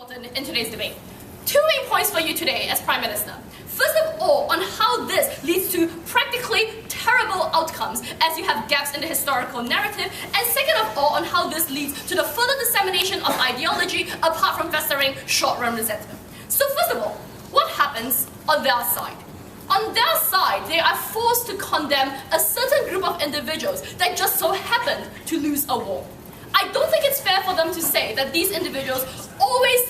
In today's debate. Two main points for you today as Prime Minister. First of all, on how this leads to practically terrible outcomes as you have gaps in the historical narrative, and second of all, on how this leads to the further dissemination of ideology apart from festering short-run resentment. So first of all, what happens on their side? On their side, they are forced to condemn a certain group of individuals that just so happened to lose a war. I don't think it's fair for them to say that these individuals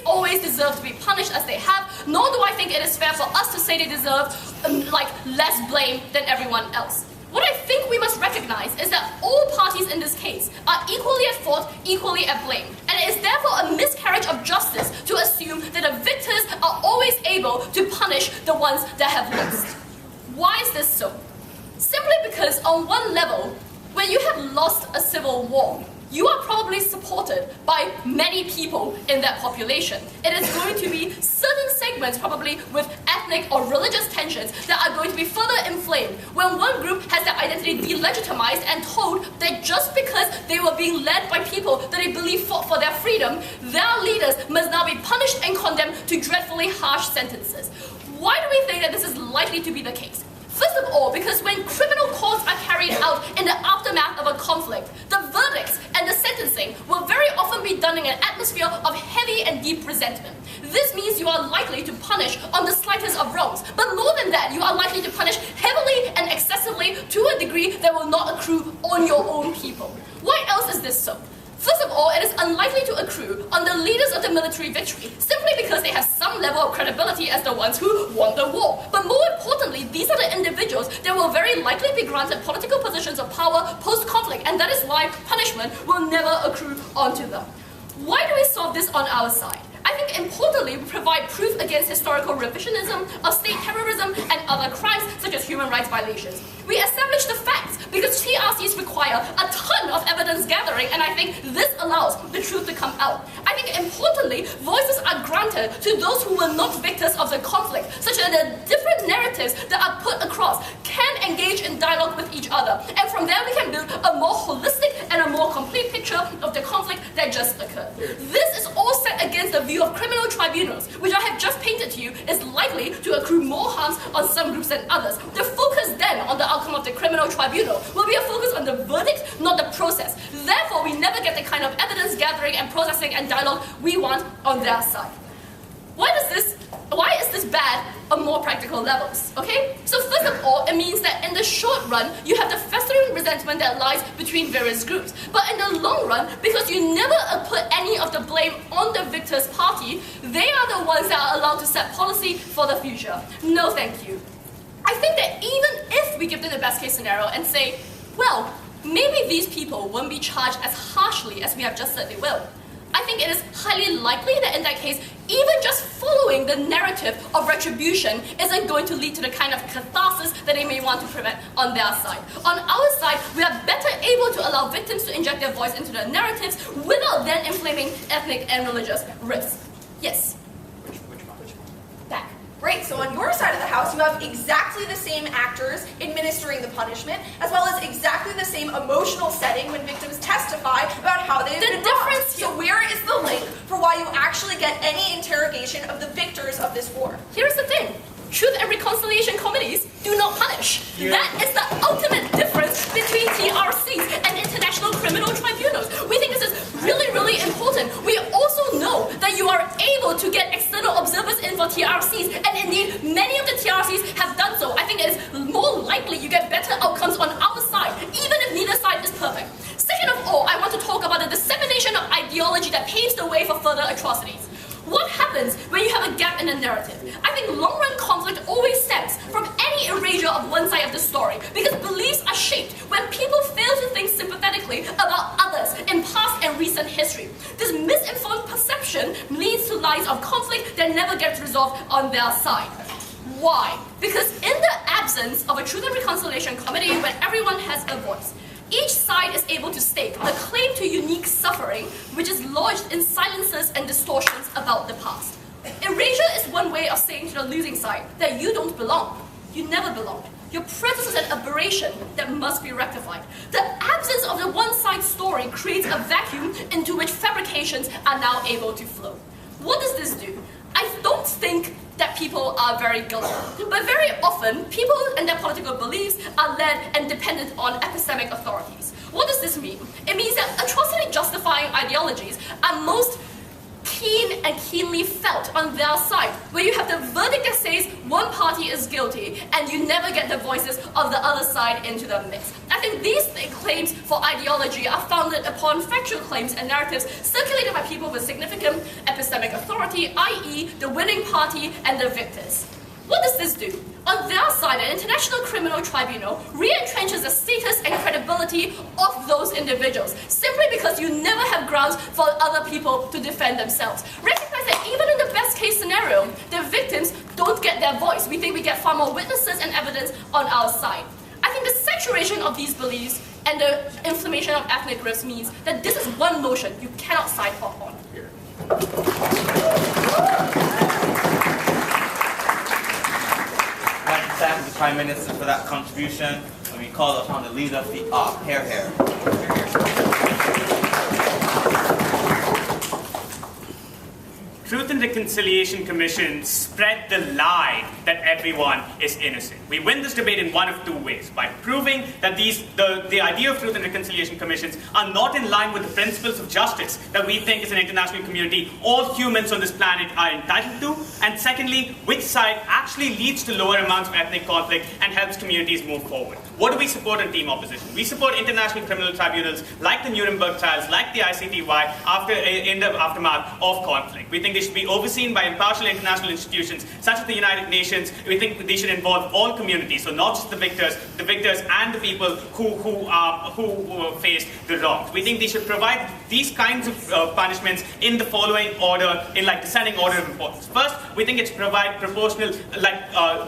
always deserve to be punished as they have, nor do I think it is fair for us to say they deserve less blame than everyone else. What I think we must recognize is that all parties in this case are equally at fault, equally at blame, and it is therefore a miscarriage of justice to assume that the victors are always able to punish the ones that have lost. Why is this so? Simply because on one level, when you have lost a civil war, you are probably supported by many people in that population. It is going to be certain segments, probably with ethnic or religious tensions, that are going to be further inflamed when one group has their identity delegitimized and told that just because they were being led by people that they believe fought for their freedom, their leaders must now be punished and condemned to dreadfully harsh sentences. Why do we think that this is likely to be the case? First of all, because when criminal courts are carried out in the aftermath of a conflict, the verdicts and the sentencing will very often be done in an atmosphere of heavy and deep resentment. This means you are likely to punish on the slightest of wrongs, but more than that, you are likely to punish heavily and excessively to a degree that will not accrue on your own people. Why else is this so? First of all, it is unlikely to accrue on the leaders of the military victory, simply because they have some level of credibility as the ones who won the war. But more importantly, these are the individuals that will very likely be granted political positions of power post-conflict, and that is why punishment will never accrue onto them. Why do we solve this on our side? I think importantly, we provide proof against historical revisionism of state terrorism and other crimes such as human rights violations. We establish the facts because TRCs require a ton of evidence gathering, and I think this allows the truth to come out. I think importantly, voices are granted to those who were not victors of the conflict, such that the different narratives that are put across can engage in dialogue with each other. And from there we can build a more holistic and a more complete picture of the conflict that just occurred. This is all set against the view of criminal tribunals, which I have just painted to you is likely to accrue more harms on some groups than others. The focus then on the outcome of the criminal tribunal will be a focus on the verdict, not the process. Therefore, we never get the kind of evidence gathering and processing and dialogue we want on their side. Why is this bad on more practical levels? Okay? So first of all, it means that in the short run, you have the festering resentment that lies between various groups. But in the long run, because you never put any of the blame on the victor's party, they are the ones that are allowed to set policy for the future. No thank you. I think that even if we give them the best case scenario and say, well, maybe these people won't be charged as harshly as we have just said they will, I think it is highly likely that in that case, even just following the narrative of retribution isn't going to lead to the kind of catharsis that they may want to prevent on their side. On our side, we are better able to allow victims to inject their voice into the narratives without then inflaming ethnic and religious rifts. Yes? Back. Great, so on your side of the house, you have exactly the same actors administering the punishment, as well as exactly the same emotional setting when victims testify about how they've been wronged. So where is the link for why you actually get any interrogation of the victors of this war? Here's the thing. Truth and reconciliation committees do not punish. Yeah. That is the ultimate difference between TRCs and international criminal tribunals. We think this is really, really important. We also know that you are able to get external observers in for TRCs, and indeed, many of the TRCs have done so. I think it is more likely you get better outcomes on our side, even if neither side is perfect. Second of all, I want to talk about the dissemination of ideology that paves the way for further atrocities. What happens when you have a gap in the narrative? I think long-run conflict always stems from any erasure of one side of the story, because beliefs are shaped when people fail to think sympathetically about others in past and recent history. This misinformed perception leads to lines of conflict that never gets resolved on their side. Why? Because in the absence of a Truth and Reconciliation Committee where everyone has a voice, each side is able to stake a claim to unique suffering, which is lodged in silences and distortions about the past. Erasure is one way of saying to the losing side that you don't belong. You never belonged. Your presence is an aberration that must be rectified. The absence of the one-side story creates a vacuum into which fabrications are now able to flow. What does this do? I don't think that people are very guilty, but very often, people and their political beliefs are led and dependent on epistemic authorities. What does this mean? It means that atrocity-justifying ideologies are most keen and keenly felt on their side, where you have the verdict that says one party is guilty and you never get the voices of the other side into the mix. I think these claims for ideology are founded upon factual claims and narratives circulated by people with significant epistemic authority, i.e. the winning party and the victors. What does this do? On their side, an international criminal tribunal re-entrenches the status and credibility of those individuals, simply because you never have grounds for other people to defend themselves. Recognize that even in the best case scenario, the victims don't get their voice. We think we get far more witnesses and evidence on our side. I think the saturation of these beliefs and the inflammation of ethnic groups means that this is one notion you cannot side off on. Thank the Prime Minister for that contribution, and we call upon the leader of the Hair. Truth and Reconciliation Commission spread the lie that everyone is innocent. We win this debate in one of two ways: by proving that the idea of Truth and Reconciliation Commissions are not in line with the principles of justice that we think as an international community all humans on this planet are entitled to, and secondly, which side actually leads to lower amounts of ethnic conflict and helps communities move forward. What do we support on team opposition? We support international criminal tribunals like the Nuremberg trials, like the ICTY, in the aftermath of conflict. We think they should be overseen by impartial international institutions such as the United Nations. We think they should involve all communities, so not just the victors and the people who faced the wrongs. We think they should provide these kinds of punishments in the following order, in like descending order of importance. First, we think it's provide proportional,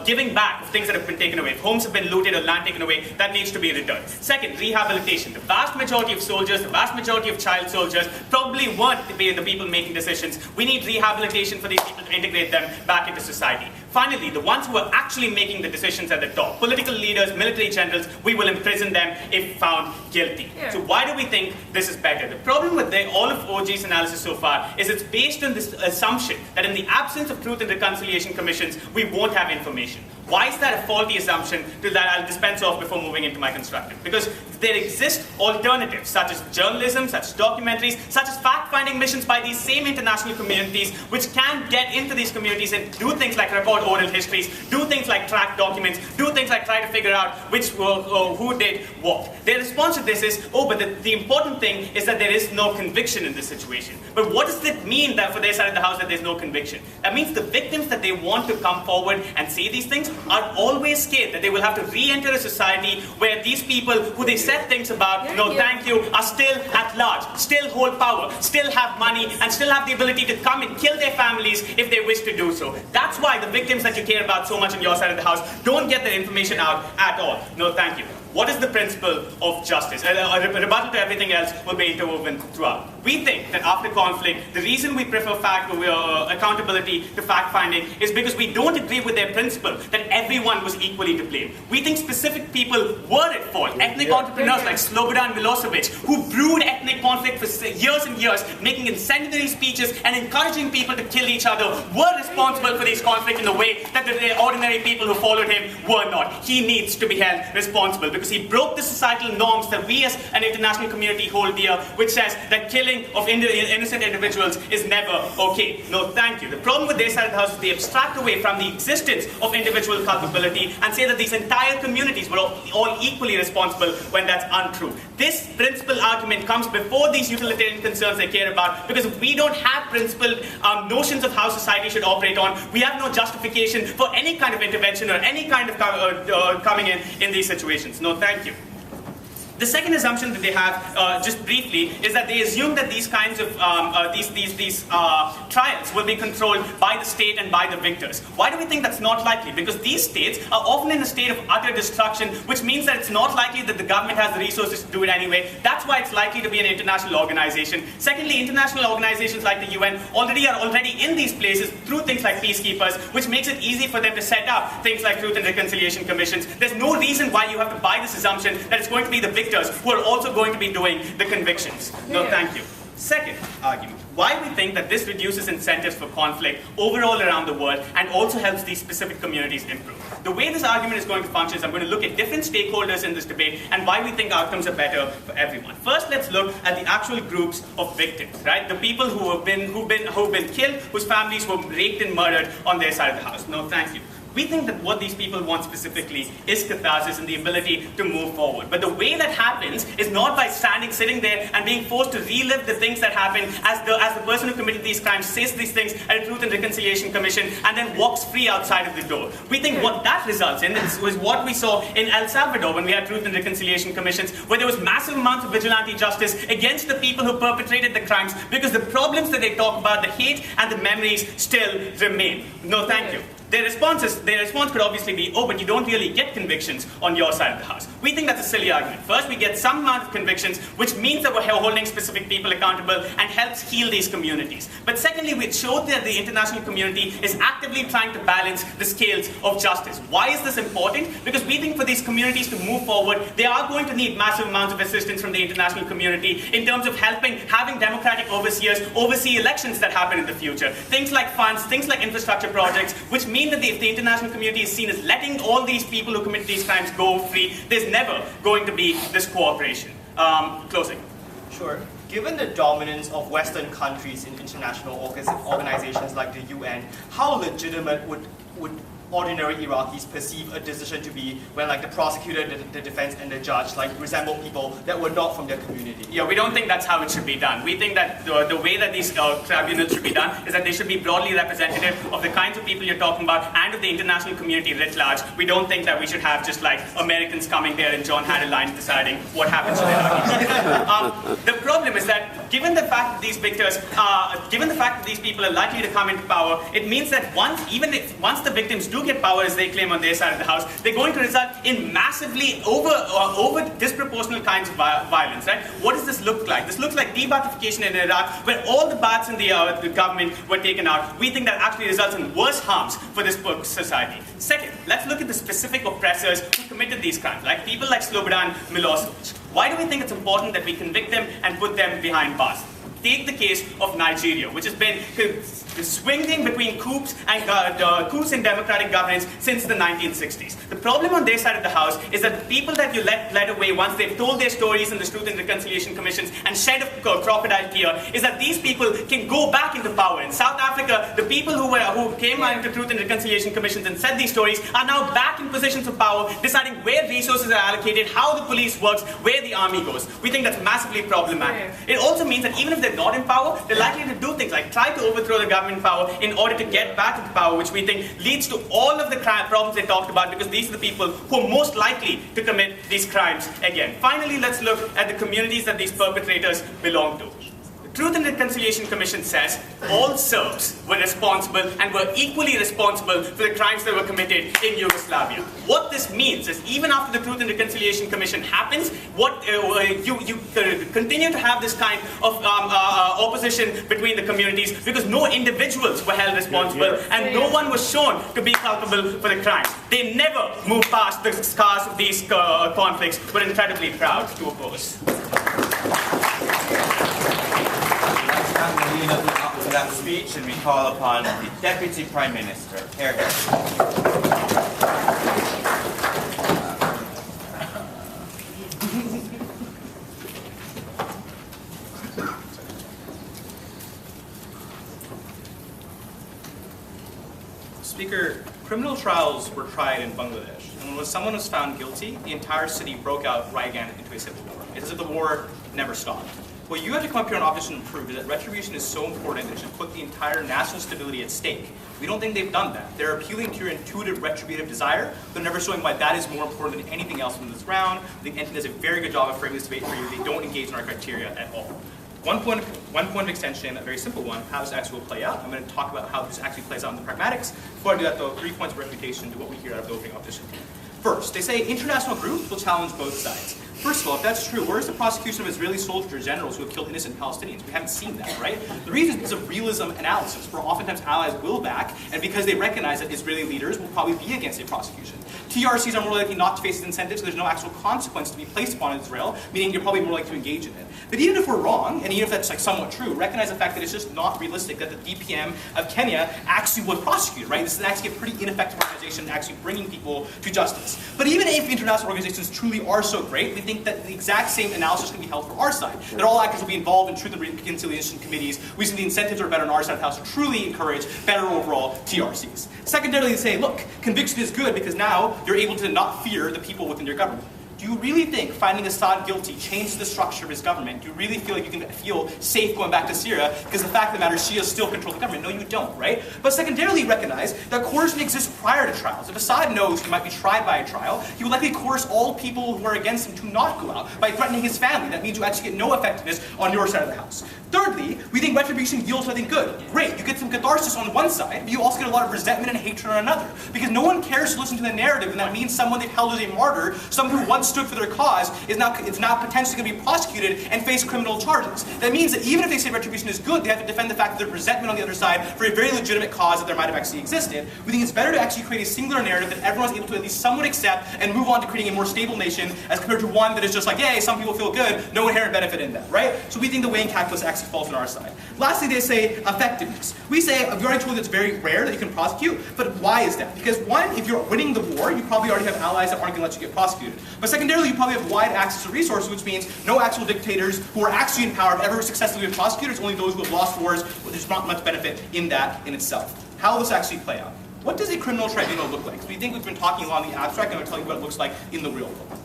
giving back of things that have been taken away. If homes have been looted or land taken away, that needs to be returned. Second, rehabilitation. The vast majority of soldiers, the vast majority of child soldiers probably weren't the people making decisions. We need rehabilitation for these people to integrate them back into society. Finally, the ones who are actually making the decisions at the top, political leaders, military generals, we will imprison them if found guilty. Yeah. So why do we think this is better? The problem with all of OG's analysis so far is it's based on this assumption that in the absence of Truth and Reconciliation Commissions, we won't have information. Why is that a faulty assumption that I'll dispense off before moving into my constructive? Because there exist alternatives, such as journalism, such as documentaries, such as fact-finding missions by these same international communities, which can get into these communities and do things like record oral histories, do things like track documents, do things like try to figure out who did what. Their response to this is, but the important thing is that there is no conviction in this situation. But what does it mean that for their side of the house that there's no conviction? That means the victims that they want to come forward and say these things are always scared that they will have to re-enter a society where these people who they said things about, thank you, are still at large, still hold power, still have money, and still have the ability to come and kill their families if they wish to do so. That's why the victims that you care about so much on your side of the house don't get the information out at all. No, thank you. What is the principle of justice? A rebuttal to everything else will be interwoven throughout. We think that after conflict, the reason we prefer accountability to fact-finding is because we don't agree with their principle that everyone was equally to blame. We think specific people were at fault. Ethnic entrepreneurs like Slobodan Milosevic, who brewed ethnic conflict for years and years, making incendiary speeches and encouraging people to kill each other, were responsible for these conflicts in a way that the ordinary people who followed him were not. He needs to be held responsible because he broke the societal norms that we as an international community hold dear, which says that killing of innocent individuals is never okay. No, thank you. The problem with their side of the house is they abstract away from the existence of individual culpability and say that these entire communities were all equally responsible when that's untrue. This principal argument comes before these utilitarian concerns they care about, because if we don't have principled notions of how society should operate on, we have no justification for any kind of intervention or any kind of coming in these situations. No, thank you. The second assumption that they have, just briefly, is that they assume that these kinds of trials will be controlled by the state and by the victors. Why do we think that's not likely? Because these states are often in a state of utter destruction, which means that it's not likely that the government has the resources to do it anyway. That's why it's likely to be an international organization. Secondly, international organizations like the UN are already in these places through things like peacekeepers, which makes it easy for them to set up things like Truth and Reconciliation Commissions. There's no reason why you have to buy this assumption that it's going to be the victors who are also going to be doing the convictions. No, thank you. Second argument, why we think that this reduces incentives for conflict overall around the world and also helps these specific communities improve. The way this argument is going to function is I'm going to look at different stakeholders in this debate and why we think outcomes are better for everyone. First, let's look at the actual groups of victims, right? The people who've been killed, whose families were raped and murdered on their side of the house. No, thank you. We think that what these people want specifically is catharsis and the ability to move forward. But the way that happens is not by sitting there and being forced to relive the things that happened as the person who committed these crimes says these things at a Truth and Reconciliation Commission and then walks free outside of the door. We think what that results in was what we saw in El Salvador when we had Truth and Reconciliation Commissions, where there was massive amounts of vigilante justice against the people who perpetrated the crimes because the problems that they talk about, the hate and the memories still remain. No, thank you. Their response could obviously be, oh, but you don't really get convictions on your side of the house. We think that's a silly argument. First, we get some amount of convictions, which means that we're holding specific people accountable and helps heal these communities. But secondly, we showed that the international community is actively trying to balance the scales of justice. Why is this important? Because we think for these communities to move forward, they are going to need massive amounts of assistance from the international community in terms of having democratic overseers oversee elections that happen in the future. Things like funds, things like infrastructure projects, which mean that if the international community is seen as letting all these people who commit these crimes go free, there's never going to be this cooperation. Closing. Sure. Given the dominance of Western countries in international organizations like the UN, how legitimate would ordinary Iraqis perceive a decision to be when like the prosecutor, the defense, and the judge like resemble people that were not from their community? Yeah, we don't think that's how it should be done. We think that the way that these tribunals should be done is that they should be broadly representative of the kinds of people you're talking about and of the international community writ large. We don't think that we should have just like Americans coming here and John Hadelines deciding what happens to Iraqis. The problem is that given the fact that these victors, given the fact that these people are likely to come into power, it means that once the victims do get power as they claim on their side of the house, they're going to result in massively over disproportionate kinds of violence, right? What does this look like? This looks like de-Baathification in Iraq, where all the Baaths in the government were taken out. We think that actually results in worse harms for this society. Second, let's look at the specific oppressors who committed these crimes, like people like Slobodan Milosevic. Why do we think it's important that we convict them and put them behind bars? Take the case of Nigeria, which has been swinging between coups and democratic governance since the 1960s. The problem on their side of the house is that the people that you let away once they've told their stories in the Truth and Reconciliation Commissions and shed a crocodile tear is that these people can go back into power. In South Africa, the people who came into Truth and Reconciliation Commissions and said these stories are now back in positions of power, deciding where resources are allocated, how the police works, where the army goes. We think that's massively problematic. It also means that even if they're not in power, they're likely to do things like try to overthrow the government power in order to get back into power, which we think leads to all of the problems they talked about, because these are the people who are most likely to commit these crimes again. Finally, let's look at the communities that these perpetrators belong to. Truth and Reconciliation Commission says all Serbs were responsible and were equally responsible for the crimes that were committed in Yugoslavia. What this means is even after the Truth and Reconciliation Commission happens, you continue to have this kind of opposition between the communities because no individuals were held responsible and no one was shown to be culpable for the crime. They never moved past the scars of these conflicts. We're incredibly proud to oppose. Leading up to that speech, and we call upon the Deputy Prime Minister, Erdogan. Speaker, criminal trials were tried in Bangladesh, and when someone was found guilty, the entire city broke out right again into a civil war. It's as if the war never stopped. What you have to come up here in opposition and prove is that retribution is so important that it should put the entire national stability at stake. We don't think they've done that. They're appealing to your intuitive retributive desire, but never showing why that is more important than anything else in this round. I think Anthony does a very good job of framing this debate for you. They don't engage in our criteria at all. One point of extension, a very simple one, how this actually will play out. I'm going to talk about how this actually plays out in the pragmatics. Before I do that, though, 3 points of refutation to what we hear out of the opening opposition. First, they say international groups will challenge both sides. First of all, if that's true, where's the prosecution of Israeli soldiers or generals who have killed innocent Palestinians? We haven't seen that, right? The reason is a realism analysis, where oftentimes allies will back, and because they recognize that Israeli leaders will probably be against a prosecution. TRCs are more likely not to face its incentives, so there's no actual consequence to be placed upon Israel, meaning you're probably more likely to engage in it. But even if we're wrong, and even if that's like somewhat true, recognize the fact that it's just not realistic that the DPM of Kenya actually would prosecute, right? This is actually a pretty ineffective organization actually bringing people to justice. But even if international organizations truly are so great, we think that the exact same analysis can be held for our side. That all actors will be involved in truth and reconciliation committees. We see the incentives are better on our side of the house to truly encourage better overall TRCs. Secondarily, they say, look, conviction is good because now you're able to not fear the people within your government. Do you really think finding Assad guilty changes the structure of his government? Do you really feel like you can feel safe going back to Syria? Because the fact of the matter is Shia still control the government. No, you don't, right? But secondarily, recognize that coercion exists prior to trials. If Assad knows he might be tried by a trial, he will likely coerce all people who are against him to not go out by threatening his family. That means you actually get no effectiveness on your side of the house. Thirdly, we think retribution yields something good. Great, you get some catharsis on one side, but you also get a lot of resentment and hatred on another. Because no one cares to listen to the narrative, and that means someone they've held as a martyr, someone who once stood for their cause, is now potentially going to be prosecuted and face criminal charges. That means that even if they say retribution is good, they have to defend the fact that there's resentment on the other side for a very legitimate cause that there might have actually existed. We think it's better to actually create a singular narrative that everyone's able to at least somewhat accept and move on to creating a more stable nation as compared to one that is just like, yay, some people feel good, no inherent benefit in that, right? So we think the weighing calculus actually falls on our side. Lastly, they say effectiveness. We say, we already told you it's very rare that you can prosecute, but why is that? Because one, if you're winning the war, you probably already have allies that aren't going to let you get prosecuted. But secondarily, you probably have wide access to resources, which means no actual dictators who are actually in power have ever successfully been prosecuted. It's only those who have lost wars, but there's not much benefit in that in itself. How will this actually play out? What does a criminal tribunal look like? So we think we've been talking along the abstract, and I'll tell you what it looks like in the real world.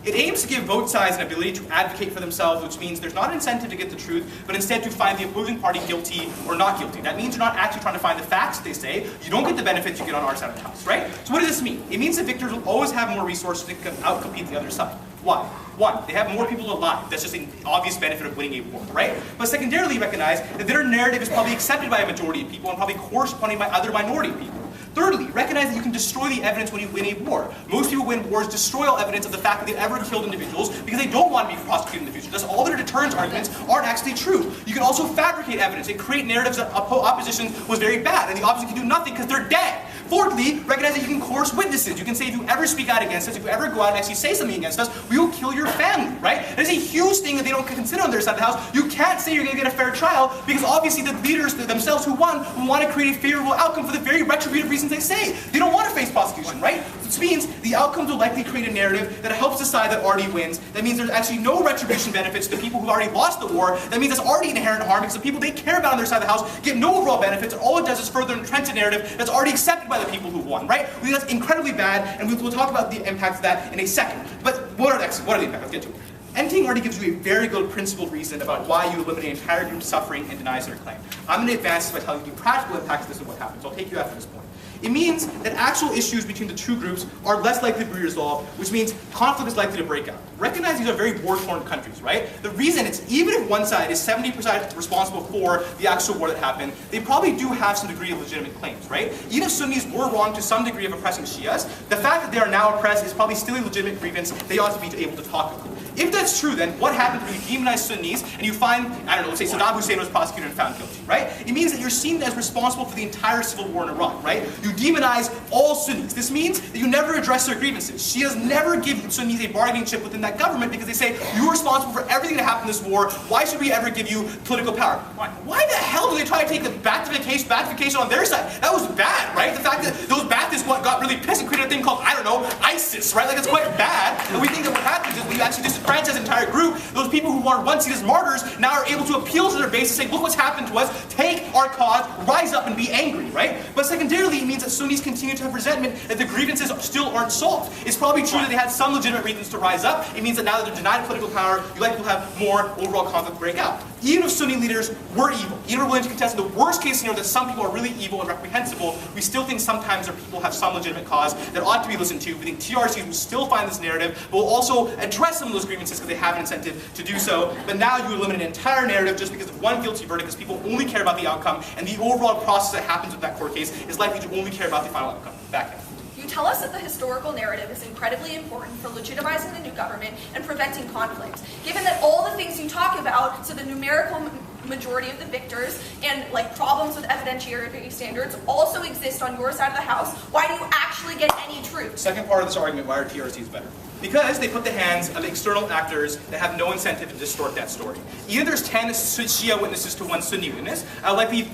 It aims to give both sides an ability to advocate for themselves, which means there's not an incentive to get the truth, but instead to find the opposing party guilty or not guilty. That means you're not actually trying to find the facts, they say. You don't get the benefits you get on our side of the house, right? So what does this mean? It means that victors will always have more resources to outcompete the other side. Why? One, they have more people alive. That's just an obvious benefit of winning a war, right? But secondarily, recognize that their narrative is probably accepted by a majority of people and probably coerced upon by other minority people. Thirdly, recognize that you can destroy the evidence when you win a war. Most people win wars destroy all evidence of the fact that they've ever killed individuals because they don't want to be prosecuted in the future. Thus, all their deterrence arguments aren't actually true. You can also fabricate evidence and create narratives that opposition was very bad, and the opposition can do nothing because they're dead. Fourthly, recognize that you can coerce witnesses. You can say if you ever speak out against us, if you ever go out and actually say something against us, we will kill your family, right? That's a huge thing that they don't consider on their side of the house. You can't say you're going to get a fair trial because obviously the leaders themselves who won will want to create a favorable outcome for the very retributive reasons they say. They don't want to face prosecution, right? Which means the outcomes will likely create a narrative that helps the side that already wins. That means there's actually no retribution benefits to the people who've already lost the war. That means there's already inherent harm because the people they care about on their side of the house get no overall benefits, and all it does is further entrench a narrative that's already accepted by the people who won, right? We think that's incredibly bad, and we'll talk about the impact of that in a second. But what are the impacts? Let's get to it. Ending already gives you a very good principled reason about why you eliminate an entire group suffering and denies their claim. I'm going to advance this by telling you the practical impacts of this and what happens. I'll take you after this point. It means that actual issues between the two groups are less likely to be resolved, which means conflict is likely to break out. Recognize these are very war-torn countries, right? The reason is even if one side is 70% responsible for the actual war that happened, they probably do have some degree of legitimate claims, right? Even if Sunnis were wrong to some degree of oppressing Shias, the fact that they are now oppressed is probably still a legitimate grievance they ought to be able to talk about. If that's true, then what happens when you demonize Sunnis and you find, I don't know, let's say Saddam Hussein was prosecuted and found guilty, right? It means that you're seen as responsible for the entire civil war in Iraq, right? You demonize all Sunnis. This means that you never address their grievances. Shias never give Sunnis a bargaining chip within that government because they say, you're responsible for everything that happened in this war. Why should we ever give you political power? Why the hell do they try to take the Ba'athification on their side? That was bad, right? The fact that those Ba'athists got really pissed and created a thing called, I don't know, ISIS, right? Like, it's quite bad. And we think that what happens is when you actually disenfranchise an entire group, those people who were once seen as martyrs now are able to appeal to their base and say, look what's happened to us, take our cause, rise up and be angry, right? But secondarily, it means that Sunnis continue to have resentment that the grievances still aren't solved. It's probably true that they had some legitimate reasons to rise up. It means that now that they're denied political power, you likely will have more overall conflict break out. Even if Sunni leaders were evil, even if we're willing to contest in the worst case scenario that some people are really evil and reprehensible, we still think sometimes their people have some legitimate cause that ought to be listened to. We think TRCs will still find this narrative, but will also address some of those grievances because they have an incentive to do so. But now you eliminate an entire narrative just because of one guilty verdict, because people only care about the outcome, and the overall process that happens with that court case is likely to only care about the final outcome. Back in. You tell us that the historical narrative is incredibly important for legitimizing the new government and preventing conflict. Given that all the things you talk about, so the numerical majority of the victors and like problems with evidentiary standards also exist on your side of the house, why do you actually get any truth? Second part of this argument, why are TRCs better? Because they put the hands of external actors that have no incentive to distort that story. Either there's 10 Shia witnesses to one Sunni witness, I would likely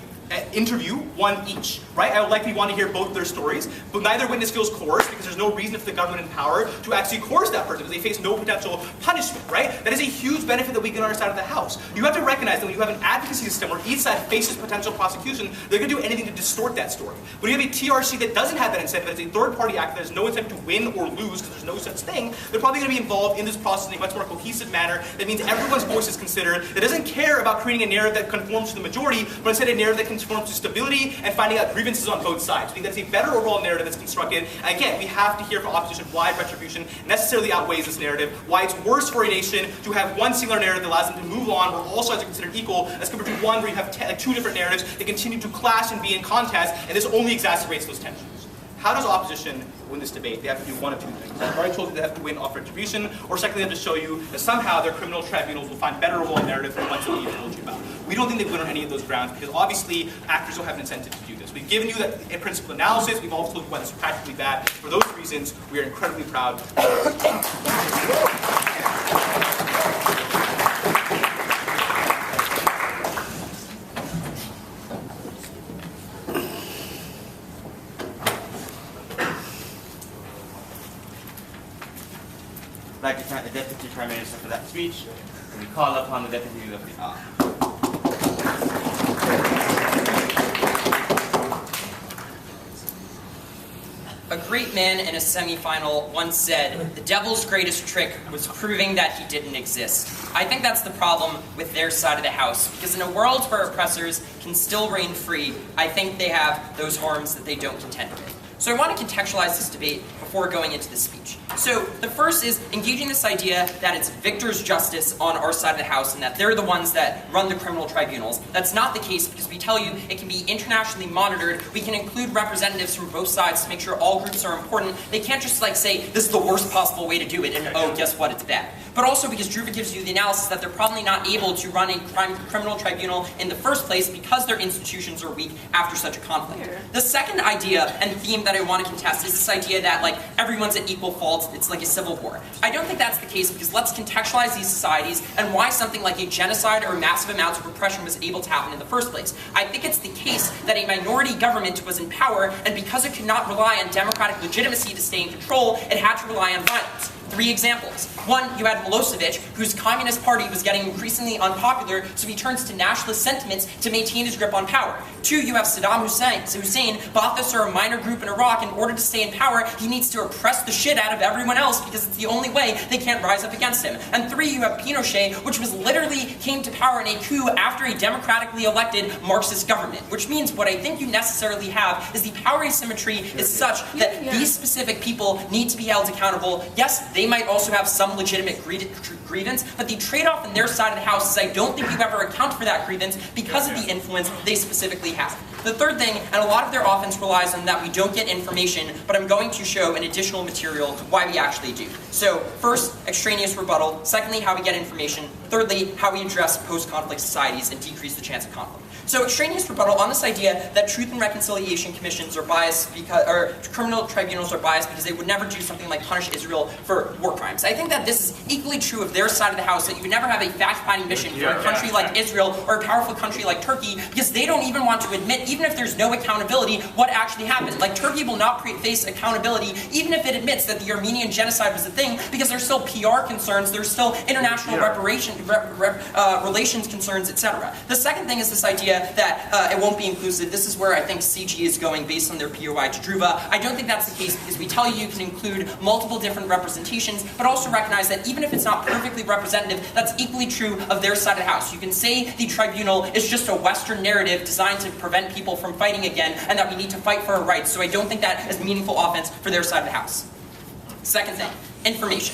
interview one each, right? I would likely want to hear both their stories, but neither witness feels coerced because there's no reason for the government in power to actually coerce that person because they face no potential punishment, right? That is a huge benefit that we get on our side of the house. You have to recognize that when you have an advocacy system where each side faces potential prosecution, they're going to do anything to distort that story. When you have a TRC that doesn't have that incentive, that is a third-party actor that has no incentive to win or lose because there's no such thing, they're probably going to be involved in this process in a much more cohesive manner that means everyone's voice is considered, that doesn't care about creating a narrative that conforms to the majority, but instead a narrative that conforms to stability and finding out grievances on both sides. I think that's a better overall narrative that's constructed. And again, we have to hear from opposition why retribution necessarily outweighs this narrative, why it's worse for a nation to have one singular narrative that allows them to move on where all sides are considered equal, as compared to one where you have two different narratives that continue to clash and be in contest, and this only exacerbates those tensions. How does opposition win this debate? They have to do one of two things. I've already told you they have to win off retribution, or secondly, they have to show you that somehow their criminal tribunals will find better overall narratives than the ones that we've told you about. We don't think they win on any of those grounds because obviously actors don't have an incentive to do this. We've given you a principled analysis. We've also told you why this is practically bad. For those reasons, we are incredibly proud. I'd like to thank the Deputy Prime Minister for that speech, and we call upon the Deputy of the Ark. A great man in a semifinal once said, "The devil's greatest trick was proving that he didn't exist." I think that's the problem with their side of the house, because in a world where oppressors can still reign free, I think they have those harms that they don't contend with. So I want to contextualize this debate before going into the speech. So the first is engaging this idea that it's victor's justice on our side of the house and that they're the ones that run the criminal tribunals. That's not the case because we tell you it can be internationally monitored. We can include representatives from both sides to make sure all groups are important. They can't just like say, this is the worst possible way to do it and oh, guess what, it's bad. But also because Druva gives you the analysis that they're probably not able to run a criminal tribunal in the first place because their institutions are weak after such a conflict. The second idea and theme that I want to contest is this idea that like everyone's at equal fault, it's like a civil war. I don't think that's the case because let's contextualize these societies and why something like a genocide or massive amounts of repression was able to happen in the first place. I think it's the case that a minority government was in power and because it could not rely on democratic legitimacy to stay in control, it had to rely on violence. 3 examples. 1, you had Milosevic, whose communist party was getting increasingly unpopular, so he turns to nationalist sentiments to maintain his grip on power. 2, you have Saddam Hussein. Ba'athis are a minor group in Iraq. In order to stay in power, he needs to oppress the shit out of everyone else because it's the only way they can't rise up against him. And 3, you have Pinochet, which was literally came to power in a coup after a democratically elected Marxist government. Which means what I think you necessarily have is the power asymmetry is such that these specific people need to be held accountable. Yes, they might also have some legitimate grievance, but the trade-off in their side of the house is I don't think you ever account for that grievance because of the influence they specifically have. The third thing, and a lot of their offense relies on that we don't get information, but I'm going to show an additional material why we actually do. So first, extraneous rebuttal. Secondly, how we get information. Thirdly, how we address post-conflict societies and decrease the chance of conflict. So extraneous rebuttal on this idea that truth and reconciliation commissions are biased because, or criminal tribunals are biased because they would never do something like punish Israel for war crimes. I think that this is equally true of their side of the house, that you would never have a fact-finding mission for a country like Israel or a powerful country like Turkey because they don't even want to admit, even if there's no accountability, what actually happened. Like Turkey will not face accountability even if it admits that the Armenian genocide was a thing because there's still PR concerns, there's still international relations concerns, etc. The second thing is this idea that it won't be inclusive. This is where I think CG is going based on their POI to Druva. I don't think that's the case because we tell you can include multiple different representations, but also recognize that even if it's not perfectly representative, that's equally true of their side of the house. You can say the tribunal is just a Western narrative designed to prevent people from fighting again and that we need to fight for our rights, so I don't think that is meaningful offense for their side of the house. Second thing, information.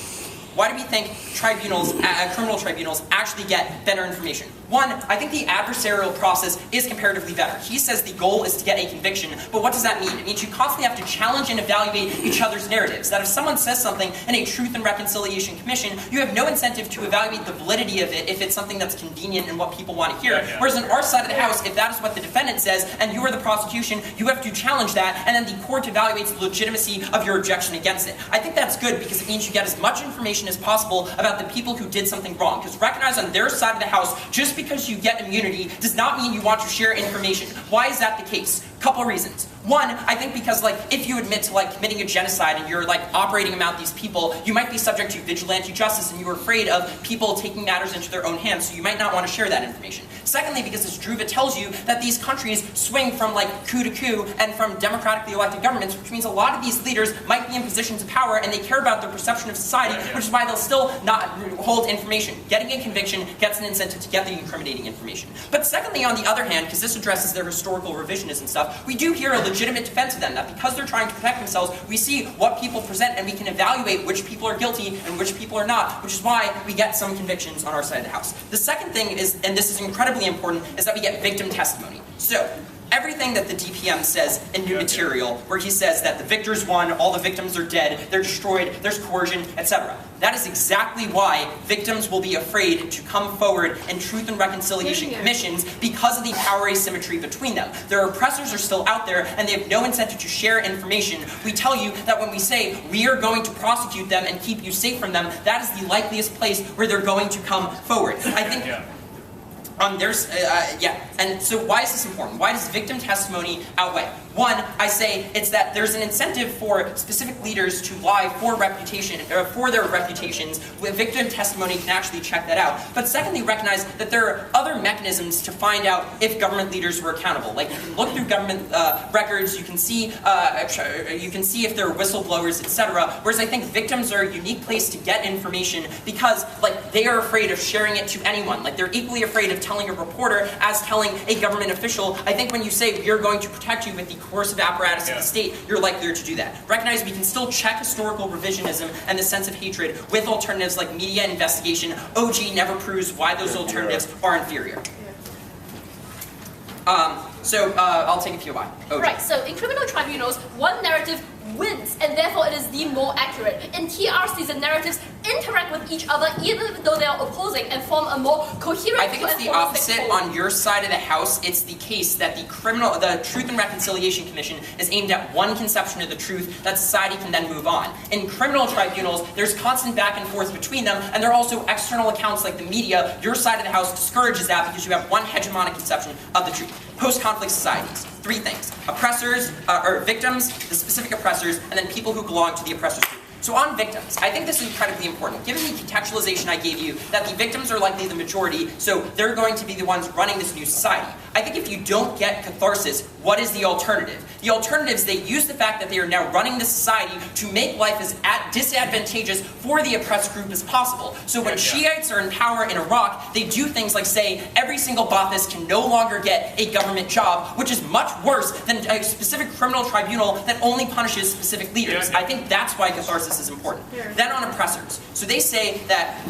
Why do we think tribunals, criminal tribunals, actually get better information? One, I think the adversarial process is comparatively better. He says the goal is to get a conviction, but what does that mean? It means you constantly have to challenge and evaluate each other's narratives. That if someone says something in a Truth and Reconciliation Commission, you have no incentive to evaluate the validity of it if it's something that's convenient and what people want to hear. Whereas on our side of the house, if that is what the defendant says and you are the prosecution, you have to challenge that, and then the court evaluates the legitimacy of your objection against it. I think that's good because it means you get as much information as possible about the people who did something wrong. Because recognize on their side of the house, just because you get immunity does not mean you want to share information. Why is that the case? Couple reasons. One, I think because if you admit to committing a genocide and you're operating among these people, you might be subject to vigilante justice and you're afraid of people taking matters into their own hands, so you might not want to share that information. Secondly, because as Druva tells you, that these countries swing from coup to coup and from democratically elected governments, which means a lot of these leaders might be in positions of power and they care about their perception of society, which is why they'll still not hold information. Getting a conviction gets an incentive to get the incriminating information. But secondly, on the other hand, because this addresses their historical revisionism stuff, we do hear a legitimate defense of them, that because they're trying to protect themselves, we see what people present and we can evaluate which people are guilty and which people are not, which is why we get some convictions on our side of the house. The second thing is, and this is incredibly important, is that we get victim testimony. So, everything that the DPM says in new material, where he says that the victors won, all the victims are dead, they're destroyed, there's coercion, etc. That is exactly why victims will be afraid to come forward in Truth and Reconciliation Commissions, because of the power asymmetry between them. Their oppressors are still out there and they have no incentive to share information. We tell you that when we say we are going to prosecute them and keep you safe from them, that is the likeliest place where they're going to come forward. I think and so why is this important? Why does victim testimony outweigh? One, I say it's that there's an incentive for specific leaders to lie for reputation, or for their reputations. With victim testimony can actually check that out. But secondly, recognize that there are other mechanisms to find out if government leaders were accountable. You can look through government records, you can see if there are whistleblowers, etc. Whereas I think victims are a unique place to get information because they are afraid of sharing it to anyone. They're equally afraid of telling a reporter as telling a government official. I think when you say we are going to protect you with the coercive apparatus of the state, you're likelier to do that. Recognize we can still check historical revisionism and the sense of hatred with alternatives like media investigation. OG never proves why those alternatives are inferior. I'll take a few by. OG. Right, so in criminal tribunals, one narrative wins, and therefore it is the more accurate. In TRCs, the narratives interact with each other even though they are opposing and form a more coherent. I think it's the opposite. On your side of the house, it's the case that the Truth and Reconciliation Commission is aimed at one conception of the truth that society can then move on. In criminal tribunals, there's constant back and forth between them, and there are also external accounts like the media. Your side of the house discourages that because you have one hegemonic conception of the truth. Post-conflict societies. Three things. Oppressors, or victims, the specific oppressors, and then people who belong to the oppressors group. So on victims, I think this is incredibly important. Given the contextualization I gave you, that the victims are likely the majority, so they're going to be the ones running this new society. I think if you don't get catharsis, what is the alternative? The alternative is they use the fact that they are now running the society to make life as disadvantageous for the oppressed group as possible. So when Shiites are in power in Iraq, they do things like say every single Ba'athist can no longer get a government job, which is much worse than a specific criminal tribunal that only punishes specific leaders. I think that's why catharsis is important. Then on oppressors. So they say that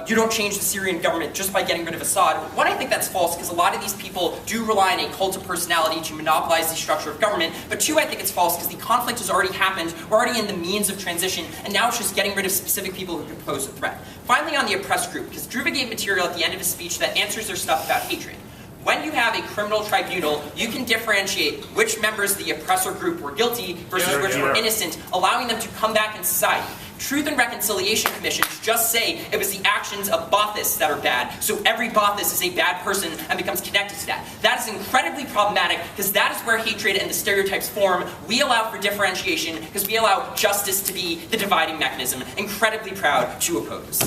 you don't change the Syrian government just by getting rid of Assad. One, I think that's false because a lot of these people do rely on a cult of personality to monopolize the structure of government. But two, I think it's false because the conflict has already happened. We're already in the means of transition, and now it's just getting rid of specific people who can pose a threat. Finally, on the oppressed group, because Druva gave material at the end of his speech that answers their stuff about hatred. When you have a criminal tribunal, you can differentiate which members of the oppressor group were guilty versus which were innocent, allowing them to come back in society. Truth and Reconciliation Commissions just say it was the actions of Baathists that are bad, so every Baathist is a bad person and becomes connected to that. That is incredibly problematic because that is where hatred and the stereotypes form. We allow for differentiation because we allow justice to be the dividing mechanism. Incredibly proud to oppose.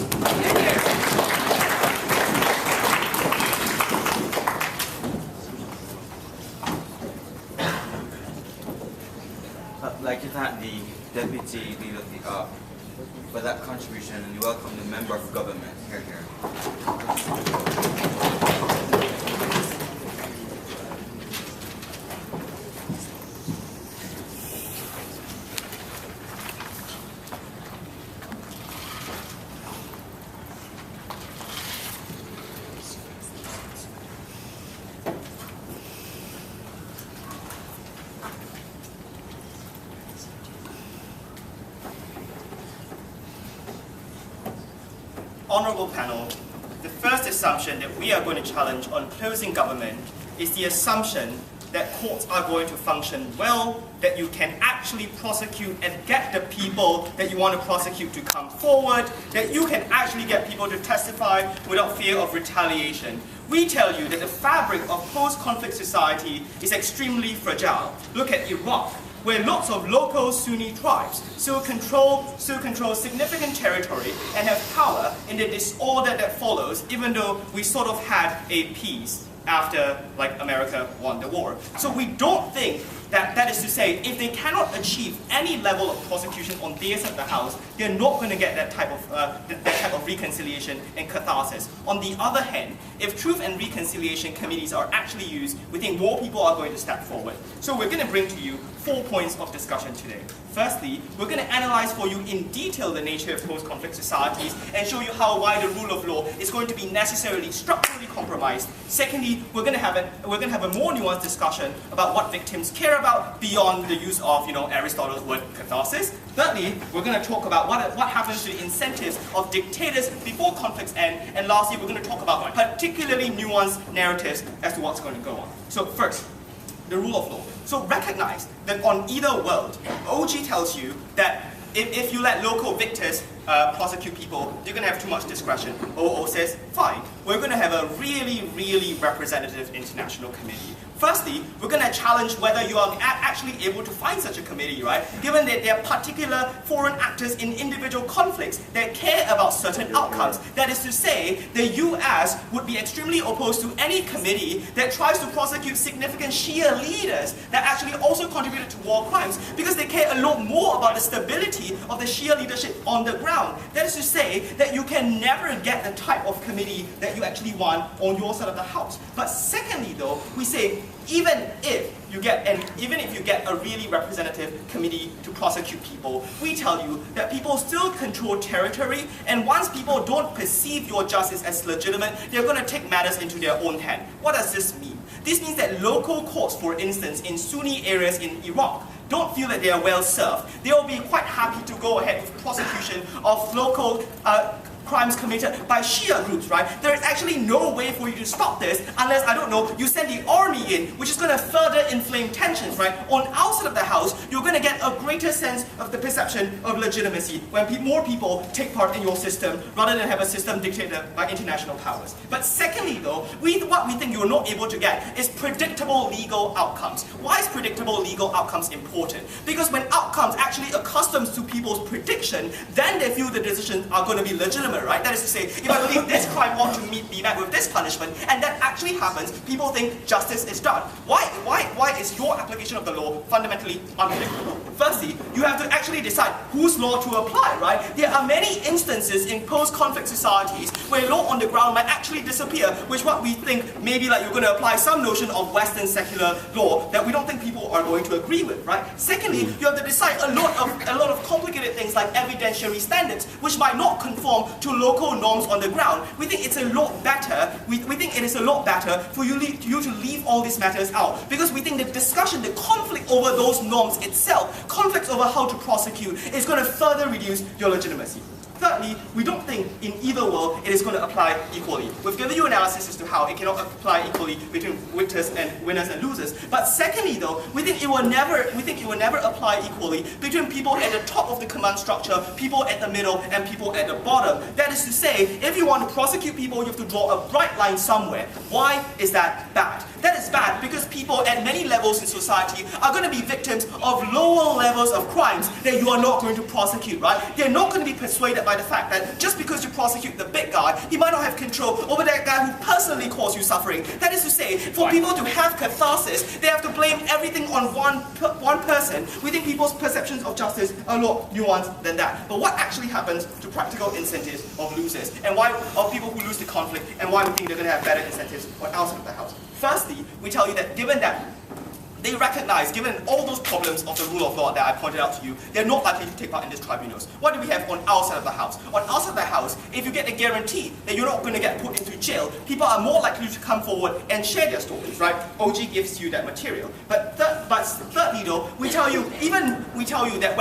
I'd like to thank the Deputy Leader of the for that contribution, and welcome the Member of Government. Here. honorable panel, the first assumption that we are going to challenge on closing government is the assumption that courts are going to function well, that you can actually prosecute and get the people that you want to prosecute to come forward, that you can actually get people to testify without fear of retaliation. We tell you that the fabric of post-conflict society is extremely fragile. Look at Iraq, where lots of local Sunni tribes still control significant territory and have power in the disorder that follows, even though we sort of had a peace after America won the war. So we don't think that is to say, if they cannot achieve any level of prosecution on their side of the house, they're not going to get that type of reconciliation and catharsis. On the other hand, if truth and reconciliation committees are actually used, we think more people are going to step forward. So we're going to bring to you 4 points of discussion today. Firstly, we're going to analyze for you in detail the nature of post-conflict societies and show you why the rule of law is going to be necessarily structurally compromised. Secondly, we're going to have a more nuanced discussion about what victims care about beyond the use of Aristotle's word catharsis. Thirdly, we're going to talk about what happens to the incentives of dictators before conflicts end. And lastly, we're going to talk about particularly nuanced narratives as to what's going to go on. So first, the rule of law. So recognize that on either world, OG tells you that if you let local victors prosecute people, you're going to have too much discretion. OO says, fine, we're going to have a really, really representative international committee. Firstly, we're going to challenge whether you are actually able to find such a committee, right? Given that there are particular foreign actors in individual conflicts that care about certain outcomes. That is to say, the US would be extremely opposed to any committee that tries to prosecute significant Shia leaders that actually also contributed to war crimes, because they care a lot more about the stability of the Shia leadership on the ground. That is to say, that you can never get the type of committee that you actually want on your side of the house. But secondly though, we say, even if you get a really representative committee to prosecute people, we tell you that people still control territory, and once people don't perceive your justice as legitimate, they're going to take matters into their own hand. What does this mean? This means that local courts, for instance, in Sunni areas in Iraq, don't feel that they are well served. They will be quite happy to go ahead with prosecution of local crimes committed by Shia groups, right? There is actually no way for you to stop this unless, I don't know, you send the army in, which is going to further inflame tensions, right? On our side of the house, you're going to get a greater sense of the perception of legitimacy when more people take part in your system rather than have a system dictated by international powers. But secondly though, what we think you're not able to get is predictable legal outcomes. Why is predictable legal outcomes important? Because when outcomes actually accustoms to people's prediction, then they feel the decisions are going to be legitimate. Right? That is to say, if I believe this crime ought to be met with this punishment, and that actually happens, people think justice is done. Why is your application of the law fundamentally unpredictable? Firstly, you have to actually decide whose law to apply, right? There are many instances in post-conflict societies where law on the ground might actually disappear, which what we think maybe you're going to apply some notion of Western secular law that we don't think people are going to agree with, right? Secondly, you have to decide a lot of complicated things like evidentiary standards, which might not conform to local norms on the ground. We think it's a lot better. We think it is a lot better for you to leave all these matters out, because we think the discussion, the conflict over those norms itself, conflicts over how to prosecute, is going to further reduce your legitimacy. Thirdly, we don't think in either world it is going to apply equally. We've given you analysis as to how it cannot apply equally between winners and losers. But secondly though, we think it will never apply equally between people at the top of the command structure, people at the middle, and people at the bottom. That is to say, if you want to prosecute people, you have to draw a bright line somewhere. Why is that bad? That is bad because people at many levels in society are going to be victims of lower levels of crimes that you are not going to prosecute, right? They're not going to be persuaded by the fact that just because you prosecute the big guy, he might not have control over that guy who personally caused you suffering. That is to say, for people to have catharsis, they have to blame everything on one person. We think people's perceptions of justice are a lot nuanced than that. But what actually happens to practical incentives of losers, and why of people who lose the conflict, and why we think they're going to have better incentives on our side of the house? Firstly, we tell you that given that they recognize, given all those problems of the rule of law that I pointed out to you, they're not likely to take part in these tribunals. What do we have on our side of the house? On our side of the house, if you get a guarantee that you're not going to get put into jail, people are more likely to come forward and share their stories, right? OG gives you that material. But thirdly, though, we tell you that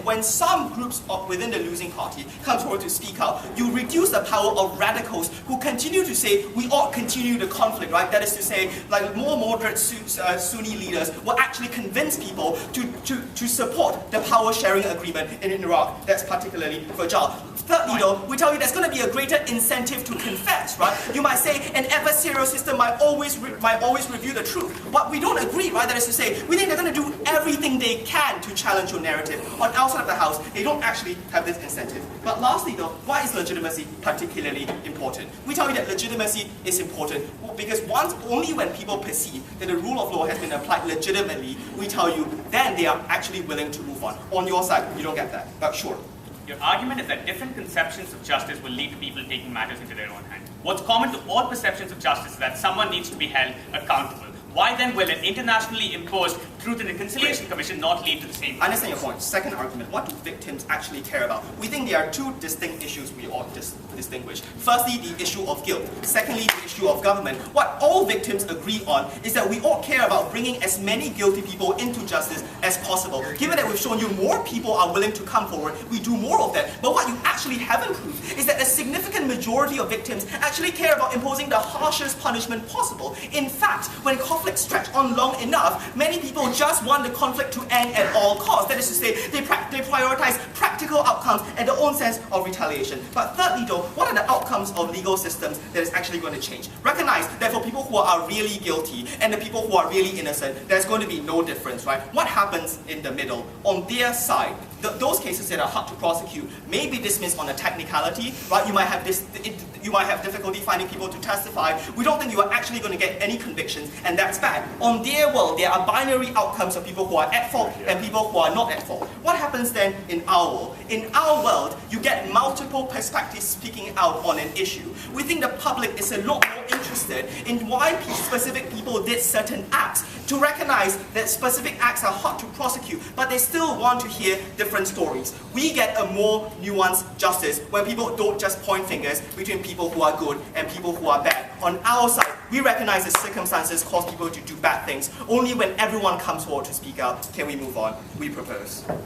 when some groups within the losing party come forward to speak out, you reduce the power of radicals who continue to say we ought to continue the conflict, right? That is to say, like more moderate Sunni leaders will actually convince people to support the power sharing agreement in Iraq that's particularly fragile. Thirdly, though, we tell you there's going to be a greater incentive to confess, right? You might say an adversarial system might always review the truth, but we don't agree, right? That is to say, we think they're going to do everything they can to challenge your narrative. On our side of the house, they don't actually have this incentive. But lastly, though, why is legitimacy particularly important? We tell you that legitimacy is important because only when people perceive that the rule of law has been applied legitimately, we tell you, then they are actually willing to move on. On your side, you don't get that. But sure. Your argument is that different conceptions of justice will lead to people taking matters into their own hands. What's common to all perceptions of justice is that someone needs to be held accountable. Why then will an internationally imposed Truth and Reconciliation Commission not lead to the same? I understand your point. Second argument, what do victims actually care about? We think there are two distinct issues we ought to distinguish. Firstly, the issue of guilt. Secondly, the issue of government. What all victims agree on is that we ought care about bringing as many guilty people into justice as possible. Given that we've shown you more people are willing to come forward, we do more of that. But what you actually haven't proved is that a significant majority of victims actually care about imposing the harshest punishment possible. In fact, when conflict stretch on long enough, many people just want the conflict to end at all costs. That is to say, they prioritize practical outcomes and their own sense of retaliation. But thirdly, though, what are the outcomes of legal systems that is actually going to change? Recognize that for people who are really guilty and the people who are really innocent, there's going to be no difference, right? What happens in the middle? On their side, those cases that are hard to prosecute may be dismissed on a technicality, right? You might have difficulty finding people to testify. We don't think you are actually going to get any convictions, and that's bad. On their world, there are binary outcomes of people who are at fault and people who are not at fault. What happens then in our world? In our world, you get multiple perspectives speaking out on an issue. We think the public is a lot more interested in why specific people did certain acts, to recognize that specific acts are hard to prosecute, but they still want to hear different stories. We get a more nuanced justice when people don't just point fingers between people who are good and people who are bad. On our side, we recognize that circumstances cause people to do bad things. Only when everyone comes forward to speak out can we move on. We propose. I'd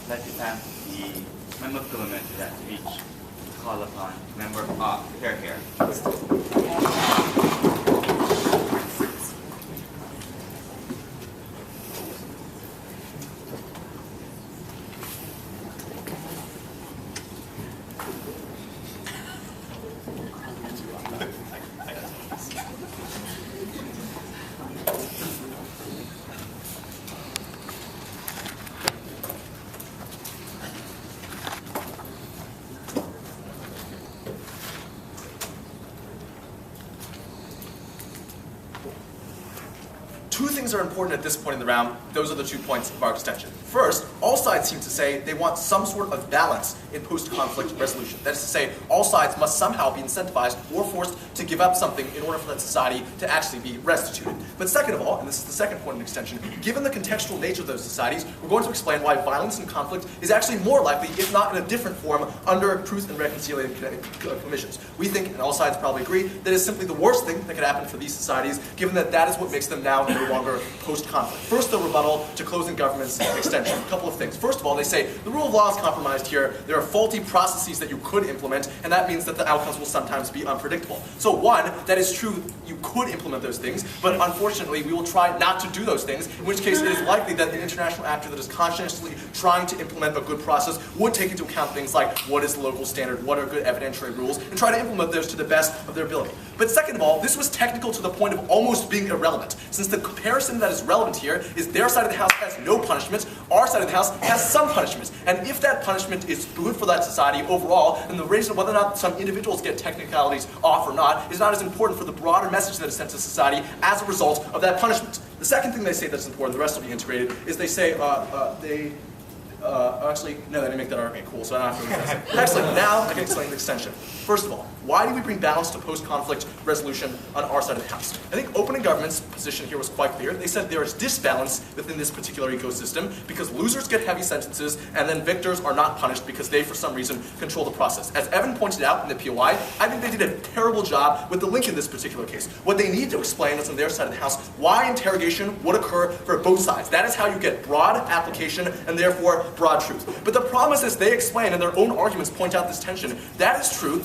like to thank the member of government that speech call upon member here. Two things are important at this point in the round. Those are the 2 points of our extension. First, all sides seem to say they want some sort of balance in post-conflict resolution. That is to say, all sides must somehow be incentivized or forced to give up something in order for that society to actually be restituted. But second of all, and this is the second point of extension, given the contextual nature of those societies, we're going to explain why violence and conflict is actually more likely, if not in a different form, under Truth and Reconciliation Commissions. We think, and all sides probably agree, that it's simply the worst thing that could happen for these societies, given that that is what makes them now no longer post-conflict. First, the rebuttal to closing government's extension. A couple of things. First of all, they say the rule of law is compromised here. There are faulty processes that you could implement, and that means that the outcomes will sometimes be unpredictable. So one, that is true, you could implement those things, but unfortunately we will try not to do those things, in which case it is likely that the international actor that is conscientiously trying to implement a good process would take into account things like what is the local standard, what are good evidentiary rules, and try to implement those to the best of their ability. But second of all, this was technical to the point of almost being irrelevant, since the comparison that is relevant here is their side of the house has no punishment, our side of the house has some punishment. And if that punishment is good for that society overall, then the reason whether or not some individuals get technicalities off or not is not as important for the broader message that is sent to society as a result of that punishment. The second thing they say that's important, the rest will be integrated, is they say Actually, no, they didn't make that argument cool, so I don't have to explain it. Excellent, now I can explain the extension. First of all, why do we bring balance to post-conflict resolution on our side of the House? I think opening government's position here was quite clear. They said there is disbalance within this particular ecosystem because losers get heavy sentences and then victors are not punished because they, for some reason, control the process. As Evan pointed out in the POI, I think they did a terrible job with the link in this particular case. What they need to explain is on their side of the House why interrogation would occur for both sides. That is how you get broad application and therefore broad truth. But the problem is, as they explain and their own arguments point out this tension, that is true,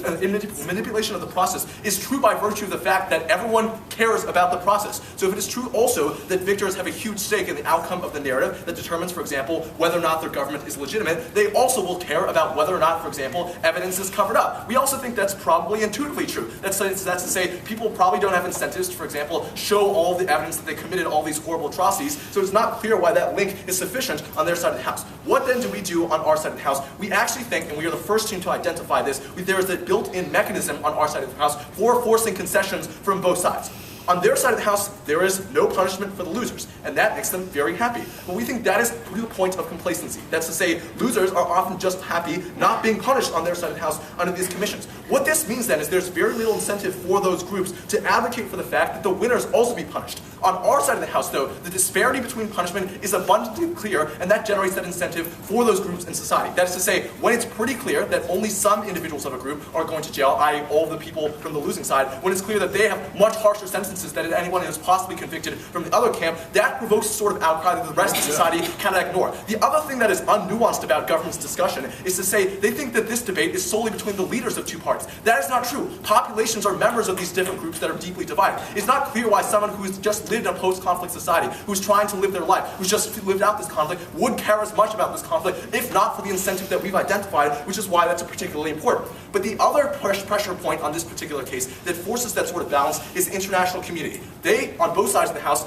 manipulation of the process is true by virtue of the fact that everyone cares about the process. So if it is true also that victors have a huge stake in the outcome of the narrative that determines, for example, whether or not their government is legitimate, they also will care about whether or not, for example, evidence is covered up. We also think that's probably intuitively true. That's to say people probably don't have incentives to, for example, show all the evidence that they committed all these horrible atrocities, so it's not clear why that link is sufficient on their side of the House. What then do we do on our side of the House? We actually think, and we are the first team to identify this, there is a built-in mechanism on our side of the House for forcing concessions from both sides. On their side of the House, there is no punishment for the losers, and that makes them very happy. But we think that is to the point of complacency. That's to say, losers are often just happy not being punished on their side of the House under these commissions. What this means then is there's very little incentive for those groups to advocate for the fact that the winners also be punished. On our side of the House, though, the disparity between punishment is abundantly clear, and that generates that incentive for those groups in society. That is to say, when it's pretty clear that only some individuals of a group are going to jail, i.e. all of the people from the losing side, when it's clear that they have much harsher sentences than anyone who is possibly convicted from the other camp, that provokes a sort of outcry that the rest of society cannot ignore. The other thing that is unnuanced about government's discussion is to say they think that this debate is solely between the leaders of two parties. That is not true. Populations are members of these different groups that are deeply divided. It's not clear why someone who has just lived in a post-conflict society, who's trying to live their life, who's just lived out this conflict, would care as much about this conflict if not for the incentive that we've identified, which is why that's particularly important. But the other pressure point on this particular case that forces that sort of balance is the international community. They, on both sides of the House,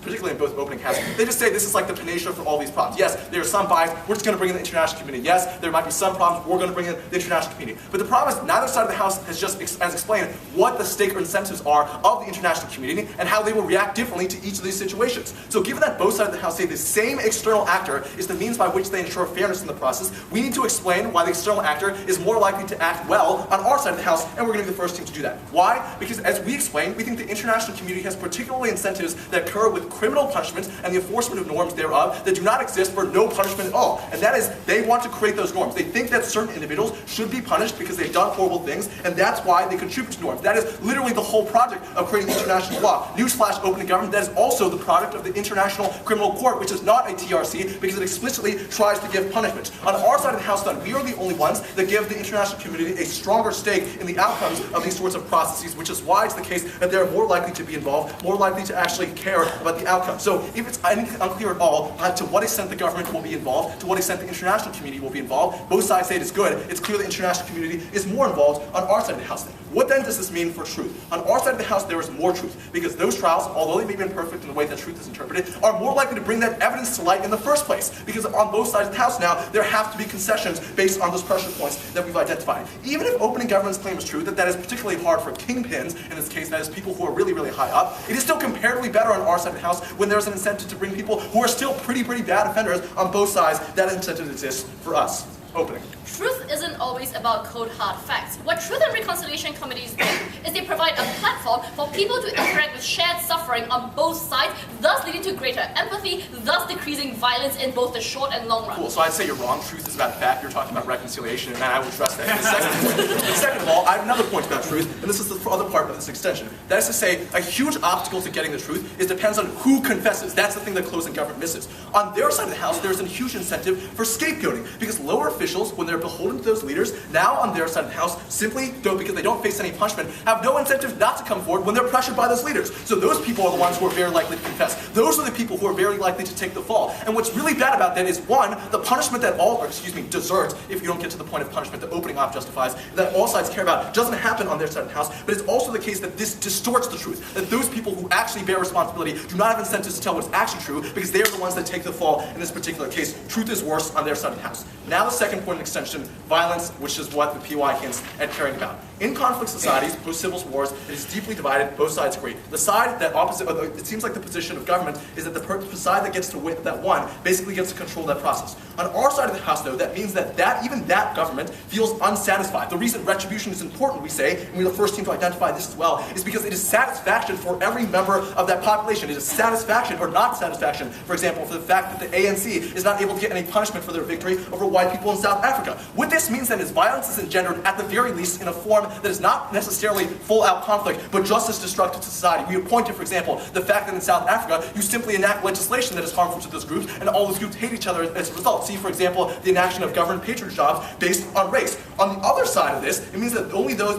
particularly in both opening houses, they just say this is like the panacea for all these problems. Yes, there are some bias, we're just going to bring in the international community. Yes, there might be some problems, we're going to bring in the international community. But the problem is neither side of the House has just explained what the stake or incentives are of the international community and how they will react differently to each of these situations. So given that both sides of the House say the same external actor is the means by which they ensure fairness in the process, we need to explain why the external actor is more likely to act well on our side of the House, and we're going to be the first team to do that. Why? Because as we explained, we think the international community has particularly incentives that occur with criminal punishment and the enforcement of norms thereof that do not exist for no punishment at all. And that is, they want to create those norms. They think that certain individuals should be punished because they've done horrible things, and that's why they contribute to norms. That is literally the whole project of creating international law. Newsflash, opening government, that is also the product of the International Criminal Court, which is not a TRC because it explicitly tries to give punishment. On our side of the House, then, we are the only ones that give the international community a stronger stake in the outcomes of these sorts of processes, which is why it's the case that they're more likely to be involved, more likely to actually care about the outcome. So if it's unclear at all to what extent the government will be involved, to what extent the international community will be involved, both sides say it is good, it's clear the international community is more involved on our side of the House. What then does this mean for truth? On our side of the House, there is more truth, because those trials, although they may be imperfect in the way that truth is interpreted, are more likely to bring that evidence to light in the first place, because on both sides of the House now, there have to be concessions based on those pressure points that we've identified. Even if opening government's claim is true, that is particularly hard for kingpins, in this case, that is people who are really, really high up, it is still comparatively better on our side of the House when there's an incentive to bring people who are still pretty bad offenders on both sides. That incentive exists for us. Opening. Truth isn't always about cold hard facts. What Truth and Reconciliation Committees do is they provide a platform for people to interact with shared suffering on both sides, thus leading to greater empathy, thus decreasing violence in both the short and long run. Cool, so I'd say you're wrong. Truth is about fact. You're talking about reconciliation, and I will address that in a second. Second of all, I have another point about truth, and this is the other part of this extension. That is to say, a huge obstacle to getting the truth depends on who confesses. That's the thing that closing government misses. On their side of the House, there's a huge incentive for scapegoating, because lower officials, when they're beholden to those leaders, now on their side of the House, simply don't, because they don't face any punishment, have no incentive not to come forward when they're pressured by those leaders. So those people are the ones who are very likely to confess. Those are the people who are very likely to take the fall. And what's really bad about that is, one, the punishment that deserts, if you don't get to the point of punishment that opening off justifies, that all sides care about, doesn't happen on their side of the House, but it's also the case that this distorts the truth. That those people who actually bear responsibility do not have incentives to tell what's actually true, because they are the ones that take the fall in this particular case. Truth is worse on their side of the House. Now the second point of extension, violence, which is what the PY hints at caring about. In conflict societies, post-civil wars, it is deeply divided, both sides agree. The side that it seems like the position of government is that the side that gets to win, that won, basically gets to control that process. On our side of the house, though, that means that even that government feels unsatisfied. The reason retribution is important, we say, and we're the first team to identify this as well, is because it is satisfaction for every member of that population. It is satisfaction or not satisfaction, for example, for the fact that the ANC is not able to get any punishment for their victory over white people in South Africa. What this means then is violence is engendered, at the very least, in a form that is not necessarily full-out conflict, but just as destructive to society. We have pointed, for example, the fact that in South Africa, you simply enact legislation that is harmful to those groups, and all those groups hate each other as a result. See, for example, the enaction of government patronage jobs based on race. On the other side of this, it means that only those,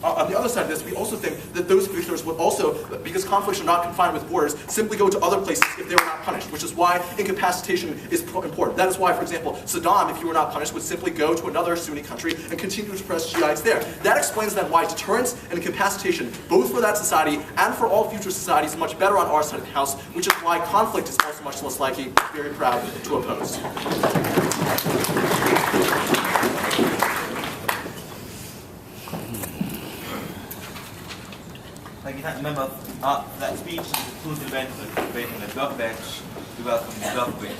on the other side of this, we also think that those victors would also, because conflicts are not confined with borders, simply go to other places if they were not punished, which is why incapacitation is important. That is why, for example, Saddam, if he were not punished, would simply go to another Sunni country and continue to suppress Shiites there. That explains then why deterrence and incapacitation, both for that society and for all future societies, is much better on our side of the house, which is why conflict is also much less likely, very proud, to oppose. Thank you, member. That speech includes the event of debating the glove bench. We welcome the glove bench.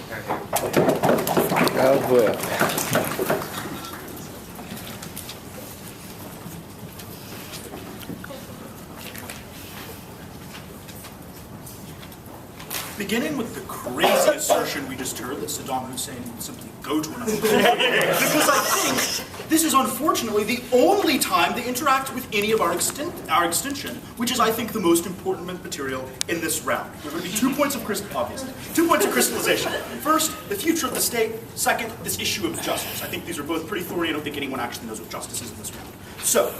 Beginning with the crazy assertion we just heard that Saddam Hussein would simply go to another country. Because I think this is unfortunately the only time they interact with any of our extension, which is, I think, the most important material in this round. There are going to be 2 points of crystallization. First, the future of the state. Second, this issue of justice. I think these are both pretty thorny. I don't think anyone actually knows what justice is in this round. So,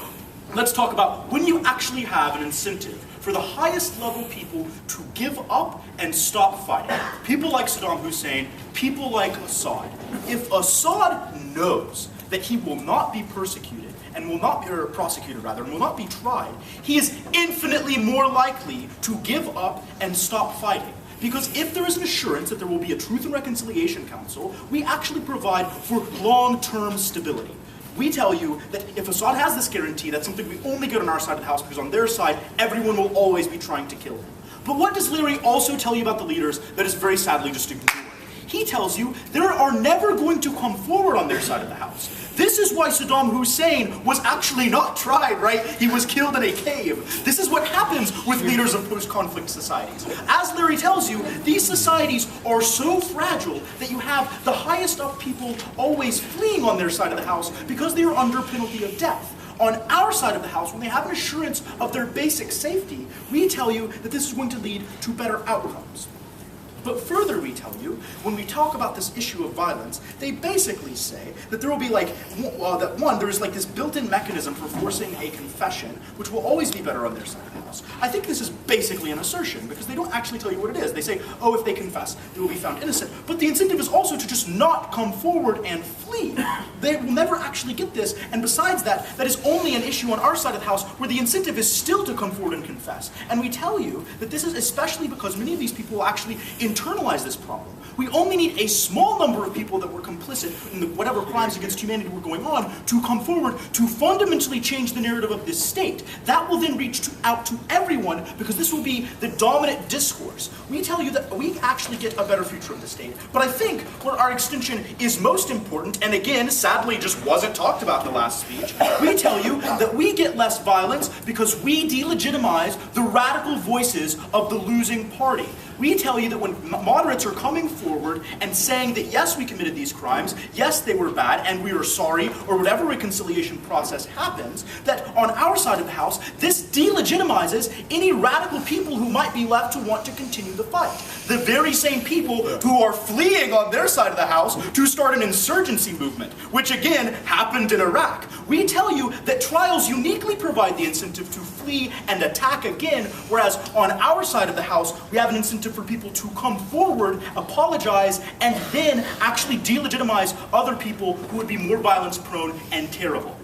let's talk about when you actually have an incentive for the highest level people to give up and stop fighting. People like Saddam Hussein, people like Assad. If Assad knows that he will not be persecuted and will not be, or prosecuted rather, and will not be tried, he is infinitely more likely to give up and stop fighting. Because if there is an assurance that there will be a Truth and Reconciliation Council, we actually provide for long-term stability. We tell you that if Assad has this guarantee, that's something we only get on our side of the house, because on their side, everyone will always be trying to kill him. But what does Leary also tell you about the leaders that is very sadly just ignored? He tells you there are never going to come forward on their side of the house. This is why Saddam Hussein was actually not tried, right? He was killed in a cave. This is what happens with leaders of post-conflict societies. As Leary tells you, these societies are so fragile that you have the highest up people always fleeing on their side of the house because they are under penalty of death. On our side of the house, when they have an assurance of their basic safety, we tell you that this is going to lead to better outcomes. But further, we tell you, when we talk about this issue of violence, they basically say that there will be there's like this built-in mechanism for forcing a confession, which will always be better on their side of the house. I think this is basically an assertion, because they don't actually tell you what it is. They say, oh, if they confess, they will be found innocent. But the incentive is also to just not come forward and flee. They will never actually get this, and besides that, that is only an issue on our side of the house where the incentive is still to come forward and confess. And we tell you that this is especially because many of these people will actually internalize this problem. We only need a small number of people that were complicit in whatever crimes against humanity were going on to come forward to fundamentally change the narrative of this state. That will then reach out to everyone, because this will be the dominant discourse. We tell you that we actually get a better future of the state. But I think where our extension is most important, and again, sadly just wasn't talked about in the last speech, we tell you that we get less violence because we delegitimize the radical voices of the losing party. We tell you that when moderates are coming forward and saying that yes, we committed these crimes, yes, they were bad, and we are sorry, or whatever reconciliation process happens, that on our side of the house, this delegitimizes any radical people who might be left to want to continue the fight. The very same people who are fleeing on their side of the house to start an insurgency movement, which again happened in Iraq. We tell you that trials uniquely provide the incentive to flee and attack again, whereas on our side of the house, we have an incentive for people to come forward, apologize, and then actually delegitimize other people who would be more violence-prone and terrible.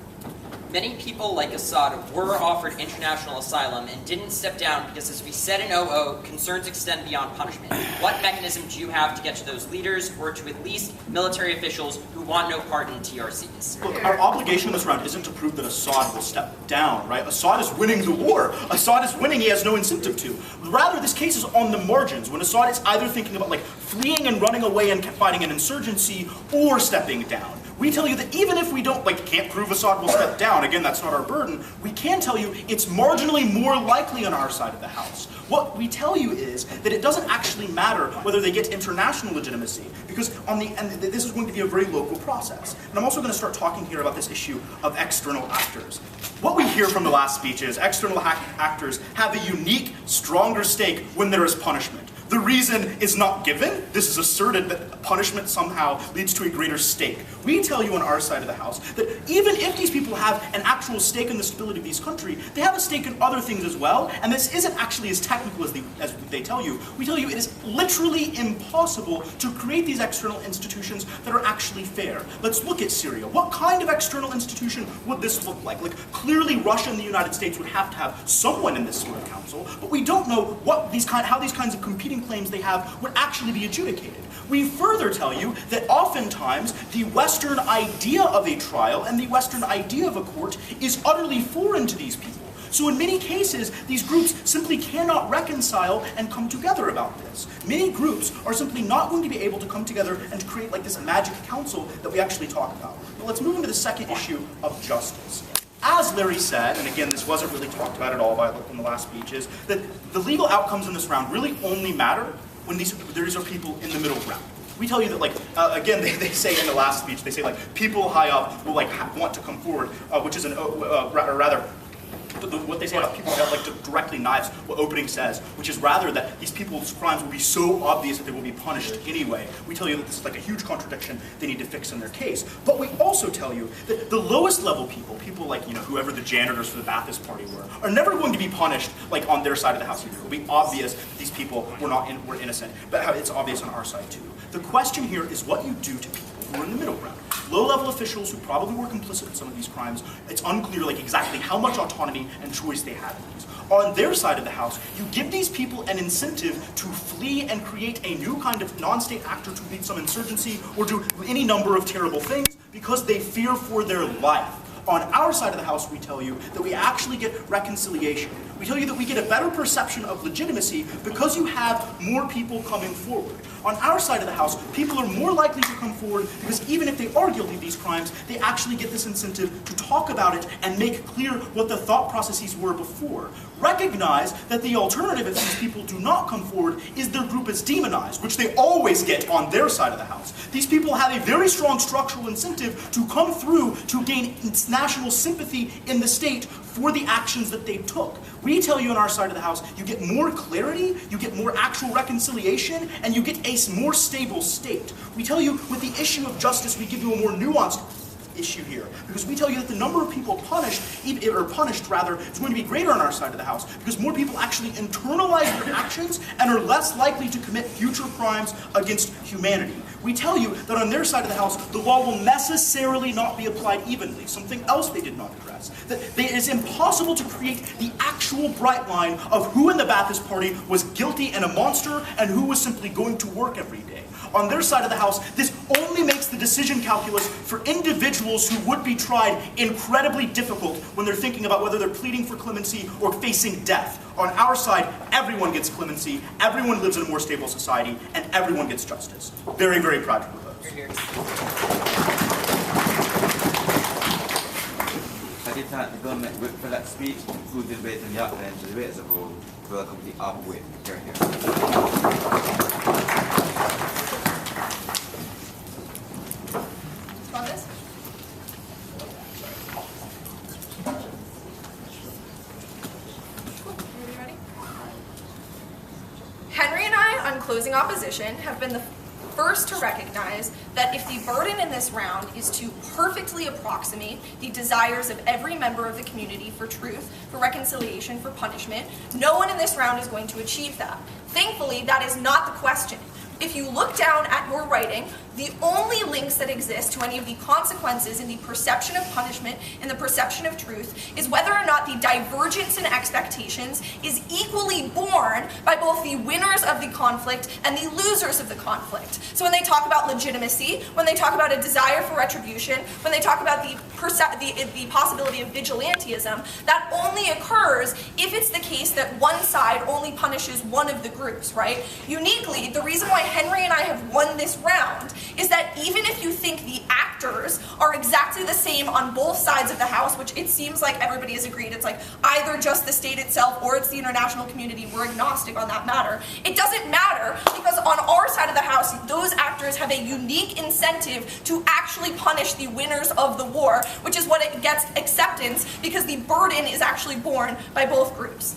Many people like Assad were offered international asylum and didn't step down because, as we said in 00, concerns extend beyond punishment. What mechanism do you have to get to those leaders, or to at least military officials who want no part in TRCs? Look, our obligation in this round isn't to prove that Assad will step down, right? Assad is winning the war. Assad is winning, he has no incentive to. Rather, this case is on the margins, when Assad is either thinking about fleeing and running away and fighting an insurgency, or stepping down. We tell you that even if we don't, can't prove Assad will step down, again, that's not our burden, we can tell you it's marginally more likely on our side of the house. What we tell you is that it doesn't actually matter whether they get international legitimacy, because this is going to be a very local process. And I'm also going to start talking here about this issue of external actors. What we hear from the last speech is external actors have a unique, stronger stake when there is punishment. The reason is not given. This is asserted that punishment somehow leads to a greater stake. We tell you on our side of the house that even if these people have an actual stake in the stability of these countries, they have a stake in other things as well, and this isn't actually as technical as they tell you. We tell you it is literally impossible to create these external institutions that are actually fair. Let's look at Syria. What kind of external institution would this look like? Clearly Russia and the United States would have to have someone in this sort of council, but we don't know how these kinds of competing claims they have would actually be adjudicated. We further tell you that oftentimes the Western idea of a trial and the Western idea of a court is utterly foreign to these people. So in many cases, these groups simply cannot reconcile and come together about this. Many groups are simply not going to be able to come together and to create this magic council that we actually talk about. But let's move into the second issue of justice. As Larry said, and again, this wasn't really talked about at all in the last speech, is that the legal outcomes in this round really only matter when these are people in the middle ground. We tell you that, again, they say in the last speech, they say, people high up will, want to come forward, which is what they say about people who have directly knives, what opening says, which is rather that these people's crimes will be so obvious that they will be punished anyway. We tell you that this is a huge contradiction they need to fix in their case. But we also tell you that the lowest level people whoever the janitors for the Ba'athist Party are never going to be punished on their side of the house either. It will be obvious that these people were innocent, but it's obvious on our side too. The question here is what you do to people who are in the middle ground. Low-level officials who probably were complicit in some of these crimes, it's unclear exactly how much autonomy and choice they have in these. On their side of the house, you give these people an incentive to flee and create a new kind of non-state actor to lead some insurgency or do any number of terrible things because they fear for their life. On our side of the house, we tell you that we actually get reconciliation. We tell you that we get a better perception of legitimacy because you have more people coming forward. On our side of the house, people are more likely to come forward because even if they are guilty of these crimes, they actually get this incentive to talk about it and make clear what the thought processes were before. Recognize that the alternative if these people do not come forward is their group is demonized, which they always get on their side of the house. These people have a very strong structural incentive to come through to gain national sympathy in the state for the actions that they took. We tell you on our side of the house, you get more clarity, you get more actual reconciliation, and you get a more stable state. We tell you with the issue of justice, we give you a more nuanced issue here, because we tell you that the number of people punished is going to be greater on our side of the house, because more people actually internalize their actions and are less likely to commit future crimes against humanity. We tell you that on their side of the house, the law will necessarily not be applied evenly, something else they did not address. That it is impossible to create the actual bright line of who in the Ba'athist Party was guilty and a monster and who was simply going to work every day. On their side of the house, this only makes the decision calculus for individuals who would be tried incredibly difficult when they're thinking about whether they're pleading for clemency or facing death. On our side, everyone gets clemency, everyone lives in a more stable society, and everyone gets justice. Very, very proud to propose. Tadi saat kita melihat speech, full debate dan debate sebelum dua committee up with here. Closing opposition have been the first to recognize that if the burden in this round is to perfectly approximate the desires of every member of the community for truth, for reconciliation, for punishment, no one in this round is going to achieve that. Thankfully, that is not the question. if you look down at your writing, the only links that exist to any of the consequences in the perception of punishment and the perception of truth is whether or not the divergence in expectations is equally borne by both the winners of the conflict and the losers of the conflict. So when they talk about legitimacy, when they talk about a desire for retribution, when they talk about the possibility of vigilantism, that only occurs if it's the case that one side only punishes one of the groups, right? Uniquely, the reason why Henry and I have won this round is that even if you think the actors are exactly the same on both sides of the house, which it seems like everybody has agreed, it's like either just the state itself or it's the international community, we're agnostic on that matter. It doesn't matter because on our side of the house, those actors have a unique incentive to actually punish the winners of the war, which is what it gets acceptance because the burden is actually borne by both groups.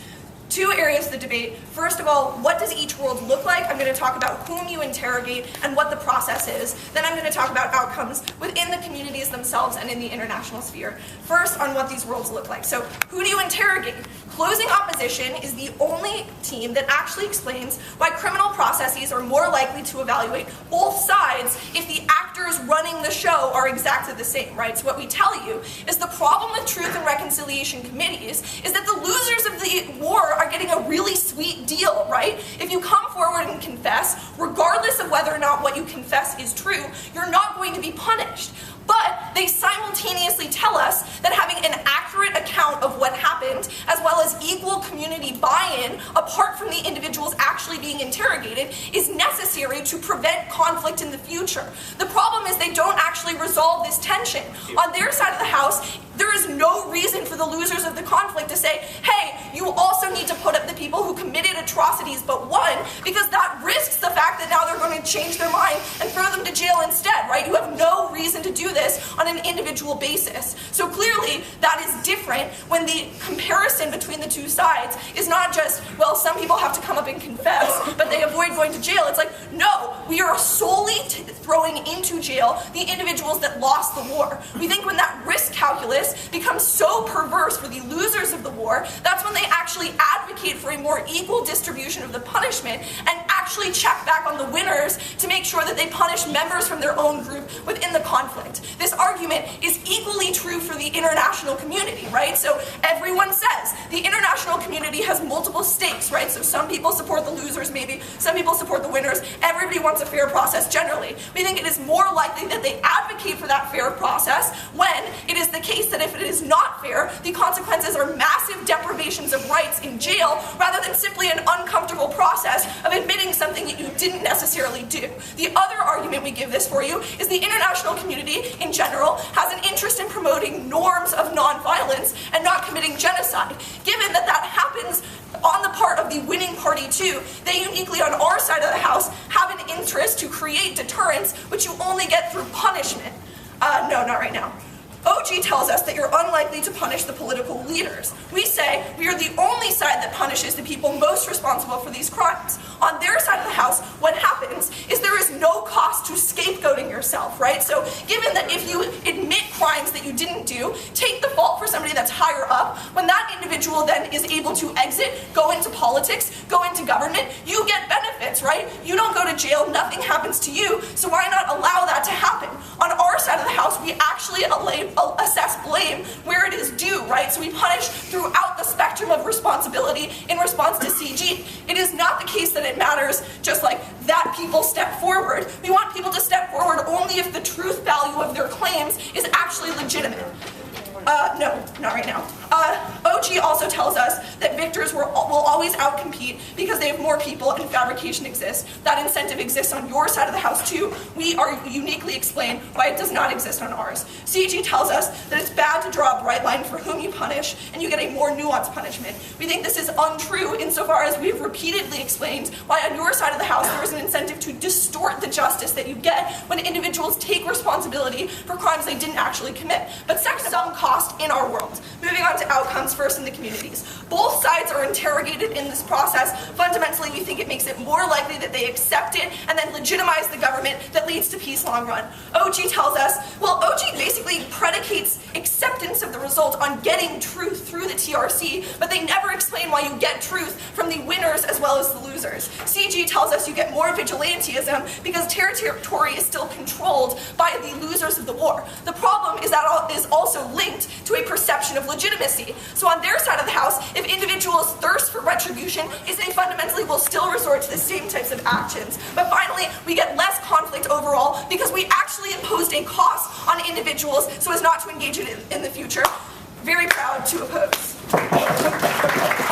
Two areas of the debate. First of all, what does each world look like? I'm going to talk about whom you interrogate and what the process is. Then I'm going to talk about outcomes within the communities themselves and in the international sphere. First, on what these worlds look like. So, who do you interrogate? Closing opposition is the only team that actually explains why criminal processes are more likely to evaluate both sides if the actors running the show are exactly the same, right? So what we tell you is the problem with truth and reconciliation committees is that the losers of the war are getting a really sweet deal, right? If you come forward and confess, regardless of whether or not what you confess is true, you're not going to be punished. But they simultaneously tell us that having an accurate account of what happened, as well as equal community buy-in, apart from the individuals actually being interrogated, is necessary to prevent conflict in the future. The problem is they don't actually resolve this tension. On their side of the house, there is no reason for the losers of the conflict to say, hey, you also need to put up the people who committed atrocities but won, because that risks the fact that now they're going to change their mind and throw them to jail instead, right? You have no reason to do this on an individual basis. So clearly, that is different when the comparison between the two sides is not just, well, some people have to come up and confess, but they avoid going to jail. It's like, no, we are solely throwing into jail the individuals that lost the war. We think when that risk calculus becomes so perverse for the losers of the war, that's when they actually advocate for a more equal distribution of the punishment and actually check back on the winners to make sure that they punish members from their own group within the conflict. This argument is equally true for the international community, right? So everyone says the international community has multiple stakes, right? So some people support the losers maybe, some people support the winners, everybody wants a fair process generally. We think it is more likely that they advocate for that fair process when it is the case that if it is not fair, the consequences are massive deprivations of rights in jail rather than simply an uncomfortable process of admitting something that you didn't necessarily do. The other argument we give this for you is the international community in general has an interest in promoting norms of nonviolence and not committing genocide. Given that that happens on the part of the winning party too, they uniquely on our side of the house have an interest to create deterrence, which you only get through punishment. No, not right now. OG tells us that you're unlikely to punish the political leaders. We say we are the only side that punishes the people most responsible for these crimes. On their side of the house, what happens is there is no cost to scapegoating yourself, right? So given that if you admit crimes that you didn't do, take the fault for somebody that's higher up, when that individual then is able to exit, go into politics, go into government, you get benefits, right? You don't go to jail, nothing happens to you, so why not allow that to happen? On our side of the house, we actually assess blame where it is due, right? So we punish throughout the spectrum of responsibility in response to CG. It is not the case that it matters just like that people step forward. We want people to step forward only if the truth value of their claims is actually legitimate. No, not right now. OG also tells us that victors will always outcompete because they have more people and fabrication exists. That incentive exists on your side of the house too. We are uniquely explained why it does not exist on ours. CG tells us that it's bad to draw a bright line for whom you punish and you get a more nuanced punishment. We think this is untrue insofar as we have repeatedly explained why on your side of the house there is an incentive to distort the justice that you get when individuals take responsibility for crimes they didn't actually commit. But second, some cost in our world. Moving on to outcomes first in the communities. Both sides are interrogated in this process. Fundamentally, we think it makes it more likely that they accept it and then legitimize the government that leads to peace long run. OG tells us, well, OG basically predicates acceptance of the result on getting truth through the TRC, but they never explain why you get truth from the winners as well as the losers. CG tells us you get more vigilantism because territory is still controlled by the losers of the war. The problem is that is also linked to a perception of legitimacy. So on their side of the house, if individuals thirst for retribution, is they fundamentally will still resort to the same types of actions. But finally, we get less conflict overall because we actually imposed a cost on individuals so as not to engage in it in the future. Very proud to oppose.